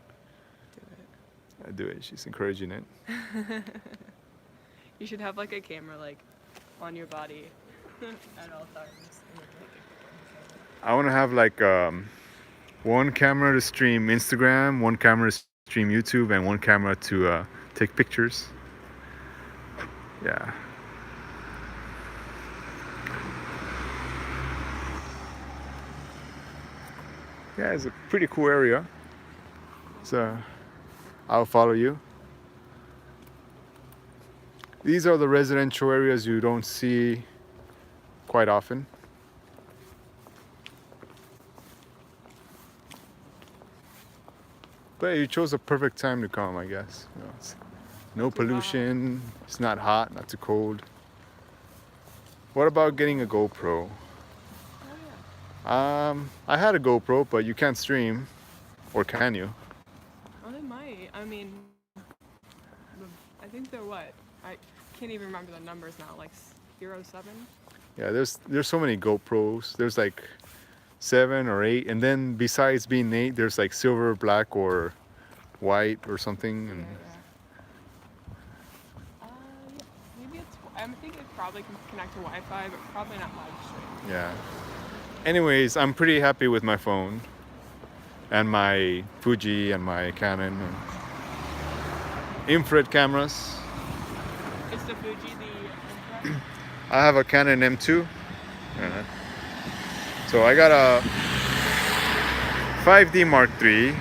Do it. I do it. She's encouraging it. You should have like a camera like on your body at all times. I want to have like one camera to stream Instagram, one camera to stream YouTube, and one camera to take pictures. Yeah. Yeah, it's a pretty cool area. So I'll follow you. These are the residential areas you don't see quite often. But you chose a perfect time to come, I guess. You know, it's no pollution, it's not hot, not too cold. What about getting a GoPro? I had a GoPro, but you can't stream, or can you? Oh, they might. I mean, I think they're what? I can't even remember the numbers now. Like 07. Yeah, there's so many GoPros. There's like 7 or 8, and then besides being 8, there's like silver, black, or white or something. And yeah. Maybe it's. I think it probably can connect to Wi-Fi, but probably not live stream. yeah. Anyways, I'm pretty happy with my phone and my Fuji and my Canon and infrared cameras. Is the Fuji the infrared? I have a Canon M2. So I got a 5D Mark III,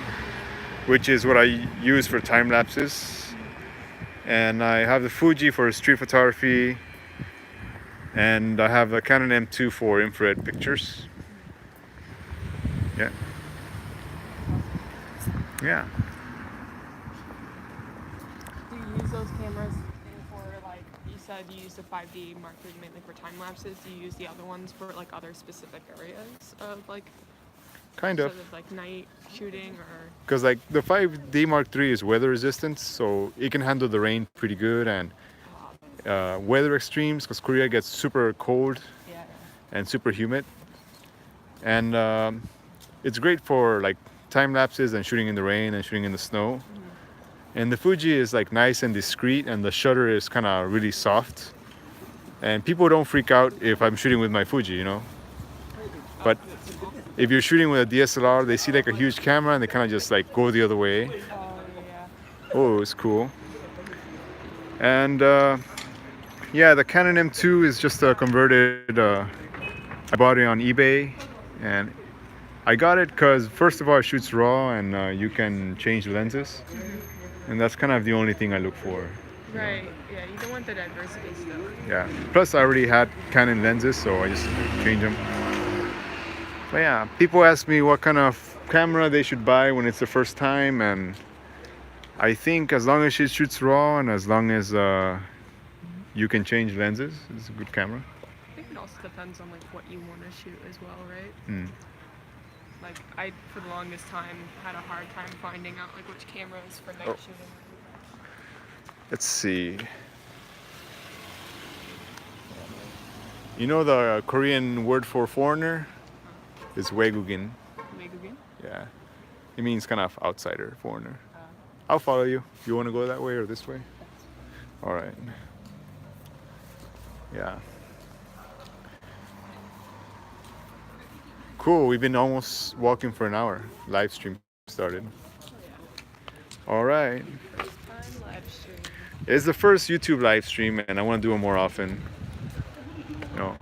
which is what I use for time lapses. And I have the Fuji for street photography. And I have a Canon M2 for infrared pictures. Yeah. Yeah. Do you use those cameras for like you said you use the 5D Mark III mainly for time lapses? Do you use the other ones for like other specific areas of like Kind of. sort of like night shooting or? Because like the 5D Mark III is weather resistant, so it can handle the rain pretty good, and weather extremes, because Korea gets super cold and super humid, and it's great for like time lapses and shooting in the rain and shooting in the snow. And the Fuji is like nice and discreet, and the shutter is kind of really soft, and people don't freak out if I'm shooting with my Fuji, you know. Oh But if you're shooting with a DSLR, they see like a huge camera and they kind of just like go the other way. Oh, yeah. Oh, it's cool. And yeah, the Canon M2 is just a converted. I bought it on eBay, and I got it because first of all, it shoots RAW, and you can change the lenses, and that's kind of the only thing I look for. Right. Yeah, you don't want the diversity stuff. Yeah. Plus, I already had Canon lenses, so I just change them. But yeah, people ask me what kind of camera they should buy when it's the first time, and I think as long as it shoots RAW and as long as you can change lenses, it's a good camera. I think it also depends on like what you want to shoot as well, right? Mm. Like I, for the longest time, had a hard time finding out like which cameras for night shooting. Let's see. You know the Korean word for foreigner is 외국인. 외국인? Yeah. It means kind of outsider, foreigner. I'll follow you. You want to go that way or this way? All right. Yeah. Cool. We've been almost walking for an hour. Live stream started. All right. It's the first YouTube live stream, and I want to do it more often. You know,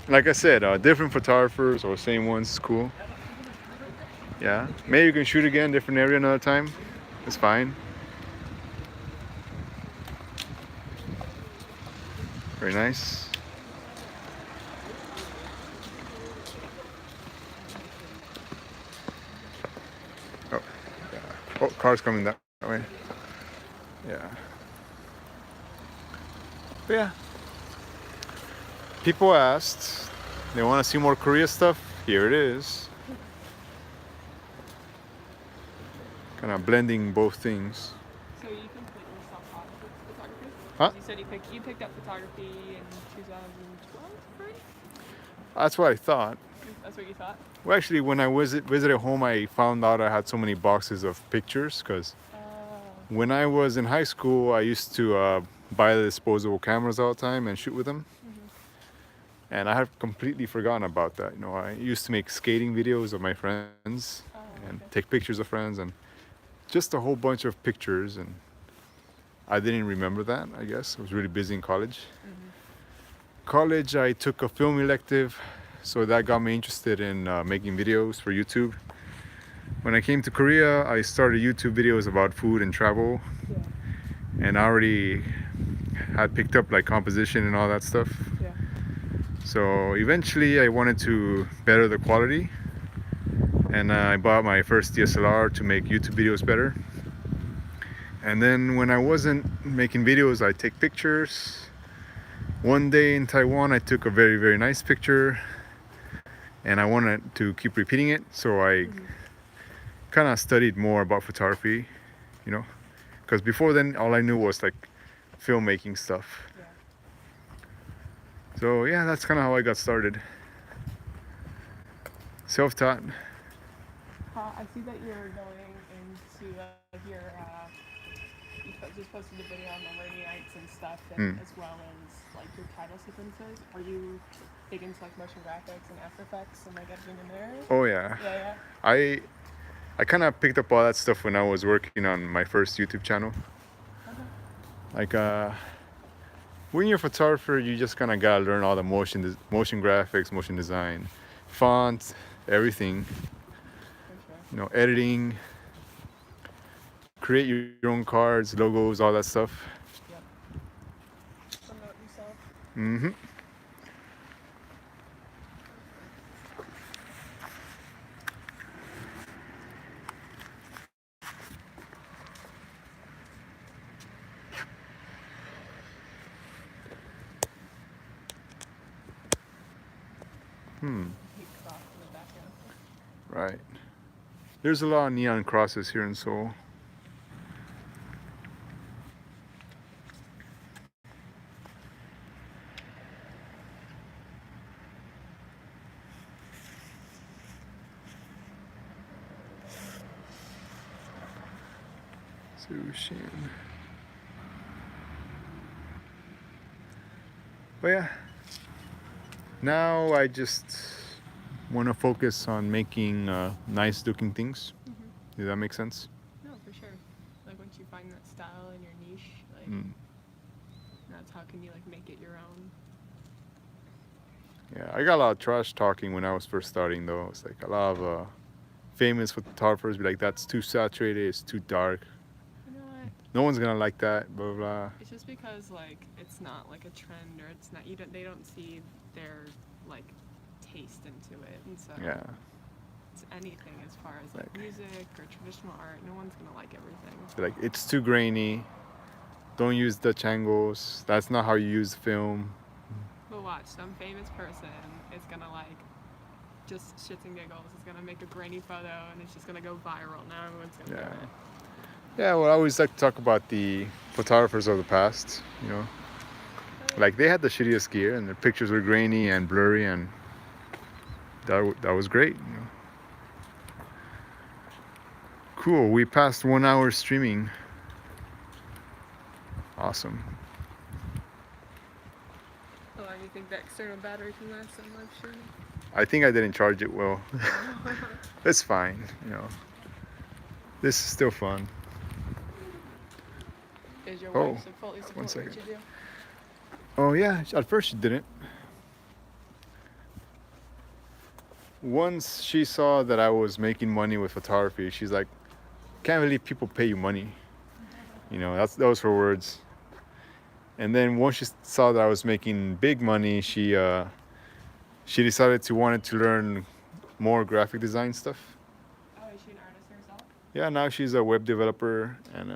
like I said, different photographers or same ones is cool. Yeah. Maybe you can shoot again, different area another time. It's fine. Very nice. Oh, yeah. Oh, cars coming that way. Yeah. But yeah. People asked, they want to see more Korea stuff. Here it is. Kind of blending both things. So you completely self-taught photography? Huh? You said you picked up photography in 2012, right? That's what I thought. That's what you thought? Well, actually, when I visited home, I found out I had so many boxes of pictures because when I was in high school, I used to buy the disposable cameras all the time and shoot with them. And I have completely forgotten about that. You know, I used to make skating videos of my friends and take pictures of friends and just a whole bunch of pictures. And I didn't remember that, I guess. I was really busy in college. College, I took a film elective, so that got me interested in making videos for YouTube. When I came to Korea, I started YouTube videos about food and travel. And I already had picked up like composition and all that stuff. So eventually I wanted to better the quality, and I bought my first DSLR to make YouTube videos better. And then when I wasn't making videos, I take pictures. One day in Taiwan, I took a very, very nice picture, and I wanted to keep repeating it. So I kind of studied more about photography, you know, because before then all I knew was like filmmaking stuff. So yeah, that's kind of how I got started. Self-taught. I see that you're going into you just posted a video on the rainy nights and stuff, and as well as like your title sequences. Are you big into like motion graphics and After Effects and like editing in there? Oh yeah. I kind of picked up all that stuff when I was working on my first YouTube channel. Like when you're a photographer, you just kind of gotta learn all the motion graphics, motion design, font, everything. You know, editing, create your own cards, logos, all that stuff. Promote yourself. Mm-hmm. Right. There's a lot of neon crosses here in Seoul. Sushin. But yeah, now I just want to focus on making nice looking things. Does that make sense? No, for sure. Like once you find that style in your niche, like that's how can you like make it your own. Yeah, I got a lot of trash talking when I was first starting though. It's like a lot of famous photographers be like, that's too saturated, it's too dark. You know what? No one's gonna like that, blah blah. It's just because like it's not like a trend, or it's not they don't see their like taste into it, and so Yeah. it's anything as far as like music or traditional art. No one's gonna like everything. So, like, it's too grainy. Don't use Dutch angles. That's not how you use film. But watch, some famous person is gonna like just shits and giggles. Is gonna make a grainy photo, and it's just gonna go viral. Now everyone's gonna do it. Yeah, well, I always like to talk about the photographers of the past, you know. Like, they had the shittiest gear, and their pictures were grainy and blurry, and that was great, you know. Cool, we passed 1 hour streaming. Awesome. How long do you think the external battery can last on live streaming? I think I didn't charge it well. It's fine, you know. This is still fun. Is your wife fully support what second. you do? Oh yeah, at first she didn't. Once she saw that I was making money with photography, she's like, can't believe people pay you money. You know, that was her words. And then once she saw that I was making big money, she decided to wanted to learn more graphic design stuff. Oh, is she an artist herself? Yeah, now she's a web developer, and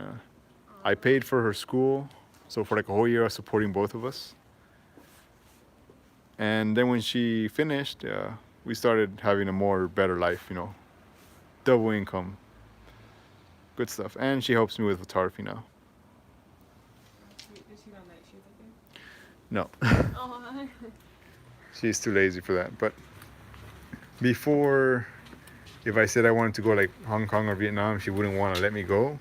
I paid for her school, so for like a whole year I was supporting both of us. And then when she finished, we started having a better life, you know, double income, good stuff. And she helps me with photography now. Does she go on night shoots, I think? No. Oh. She's too lazy for that. But before, if I said I wanted to go like Hong Kong or Vietnam, she wouldn't want to let me go.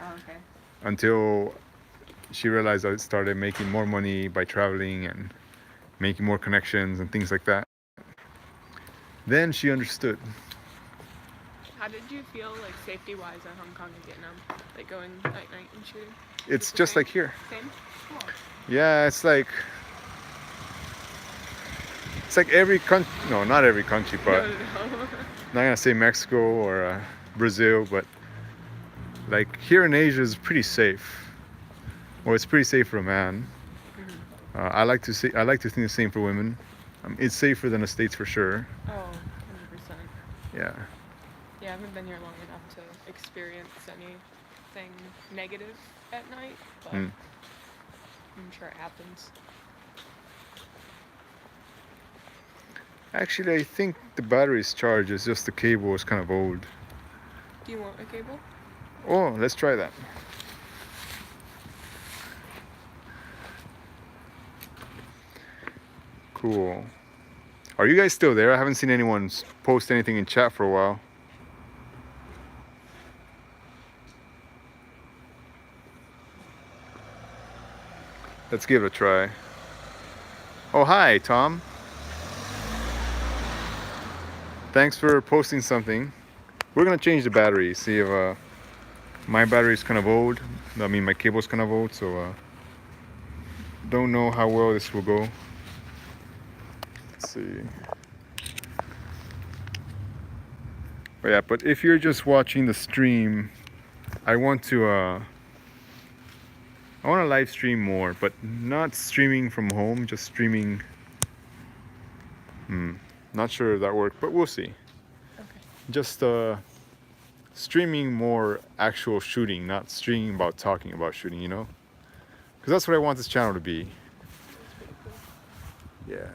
Oh, okay. Until she realized I started making more money by traveling and making more connections and things like that. Then she understood. How did you feel like safety-wise in Hong Kong and Vietnam? Like going night and shooting? It's just like here. Same? Cool. Yeah, it's like every country. No, not every country, but No. not gonna say Mexico or Brazil, but like here in Asia is pretty safe. Well, it's pretty safe for a man. I like to think the same for women. It's safer than the States for sure. Oh, 100%. Yeah. Yeah, I haven't been here long enough to experience anything negative at night, but I'm sure it happens. Actually, I think the battery's charged. It's just the cable is kind of old. Do you want a cable? Oh, let's try that. Cool. Are you guys still there? I haven't seen anyone post anything in chat for a while. Let's give it a try. Oh, hi, Tom. Thanks for posting something. We're gonna change the battery, see if my battery's kind of old. I mean, my cable's kind of old, so don't know how well this will go. Let's see. But yeah, but if you're just watching the stream, I want to live stream more, but not streaming from home, just streaming. Not sure if that worked, but we'll see. Okay. Just streaming more actual shooting, not streaming about talking about shooting, you know? Because that's what I want this channel to be. That's pretty cool. Yeah.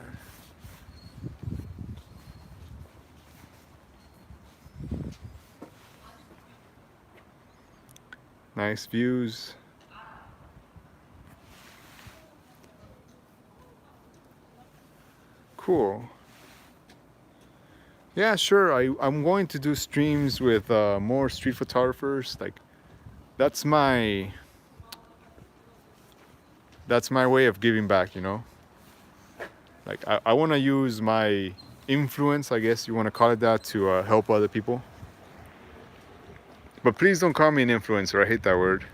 Nice views. Cool. Yeah, sure. I'm going to do streams with more street photographers. Like, that's my way of giving back, you know? Like, I want to use my influence, I guess you want to call it that, to help other people. But please don't call me an influencer. I hate that word.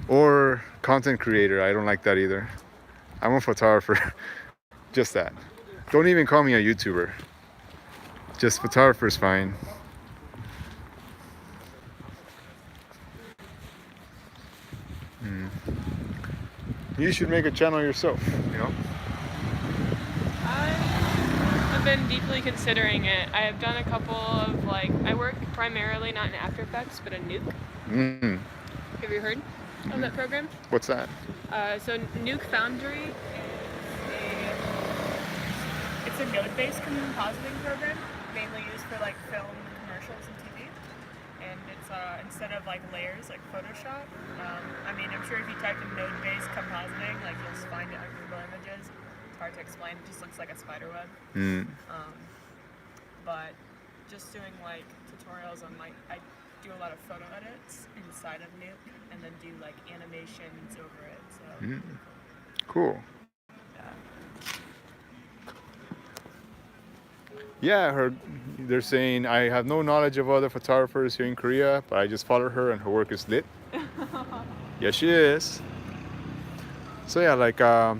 Or content creator. I don't like that either. I'm a photographer. Just that. Don't even call me a YouTuber. Just photographer is fine. You should make a channel yourself, you know? I've been deeply considering it. I have done a couple of, like, I work primarily not in After Effects, but in Nuke. Have you heard of that program? What's that? So Nuke Foundry it's a node-based compositing program, mainly used for like film, commercials, and TV. And it's instead of like layers like Photoshop. I mean, I'm sure if you type in node-based compositing, like you'll find it on Google Images. It's hard to explain. It just looks like a spider web. But just doing like tutorials on like I do a lot of photo edits inside of Nuke, and then do like animations over it. So cool. Yeah, I heard they're saying I have no knowledge of other photographers here in Korea, but I just follow her and her work is lit. Yeah, she is. So yeah, like I'm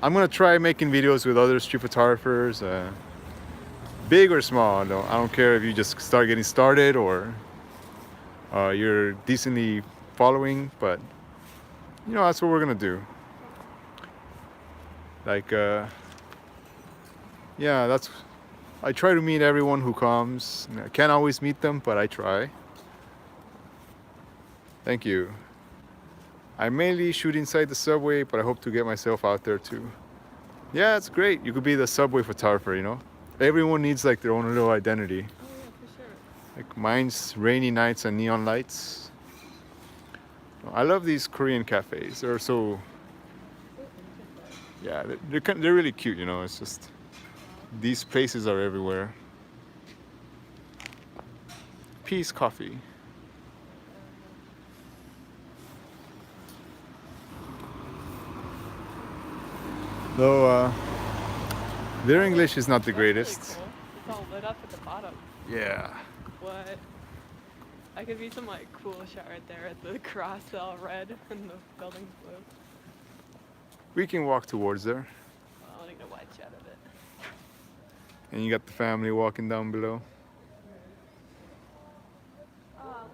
gonna try making videos with other street photographers, big or small. No, I don't care if you just start getting started or you're decently following, but you know, that's what we're gonna do. Like, yeah, that's. I try to meet everyone who comes. I can't always meet them, but I try. Thank you. I mainly shoot inside the subway, but I hope to get myself out there too. Yeah, it's great. You could be the subway photographer, you know? Everyone needs like their own little identity. Oh yeah, for sure. Like mine's rainy nights and neon lights. I love these Korean cafes. They're so, yeah, they're really cute, you know? It's just, these places are everywhere. Peace Coffee. Though their English is not the greatest. Really cool. It's all lit up at the bottom. Yeah. What? I could be some like cool shot right there at the cross all red and the building's blue. We can walk towards there. I want to get a wide shot of it. And you got the family walking down below.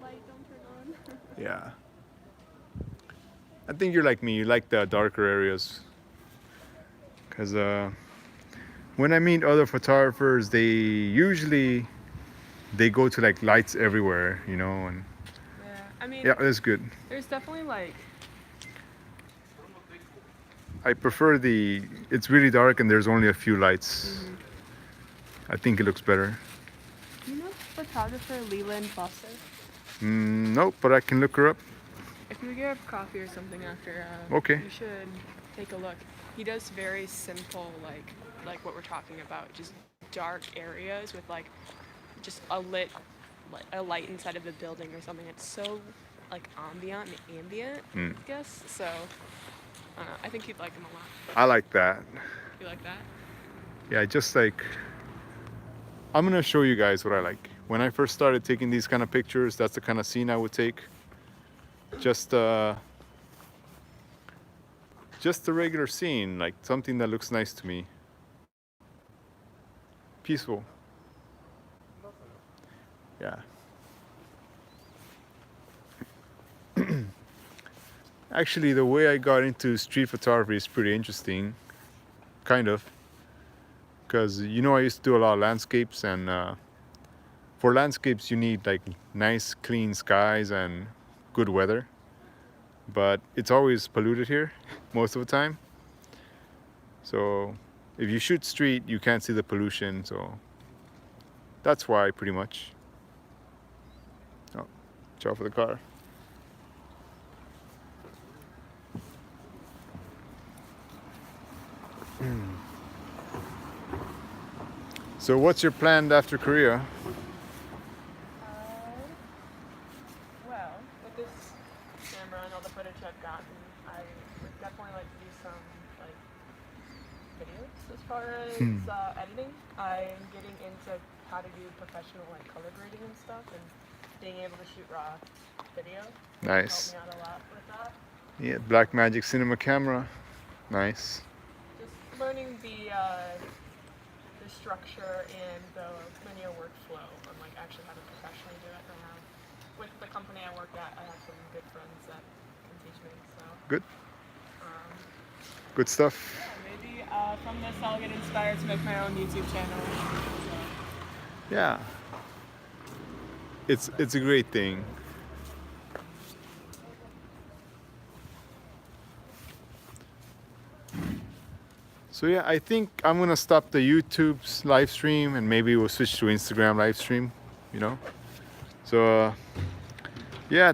Light, don't turn on. Yeah. I think you're like me. You like the darker areas. Because when I meet other photographers, they go to like lights everywhere, you know. And Yeah, I mean, yeah, that's good. there's definitely like, I prefer it's really dark and there's only a few lights. I think it looks better. you know photographer Leland Foster? Nope, but I can look her up. If you get a coffee or something after, Okay. you should take a look. He does very simple, like what we're talking about, just dark areas with like just a light inside of the building or something. It's so like ambient, I guess. So I think you'd like him a lot. I like that. You like that? Yeah, just like, I'm gonna show you guys what I like. When I first started taking these kind of pictures, that's the kind of scene I would take. Just a regular scene, like something that looks nice to me. Peaceful. Yeah. Actually, the way I got into street photography is pretty interesting. Kind of. Because, you know, I used to do a lot of landscapes, and for landscapes you need like nice clean skies and good weather, but it's always polluted here most of the time. So if you shoot street, you can't see the pollution, so that's why, pretty much. Oh, watch out for the car. So what's your plan after Korea? Well, with this camera and all the footage I've gotten, I would definitely like to do some like videos as far as editing. I'm getting into how to do professional like color grading and stuff, and being able to shoot raw video. Nice. Helped me out a lot with that. Yeah, Blackmagic cinema camera. Nice. Just learning the structure and the linear workflow on like actually how to professionally do it. And with the company I work at, I have some good friends that can teach me. So Good. Good stuff. yeah, maybe from this I'll get inspired to make my own YouTube channel. So. Yeah. It's a great thing. So yeah, I think I'm gonna stop the YouTube's live stream and maybe we'll switch to Instagram live stream, you know. So yeah,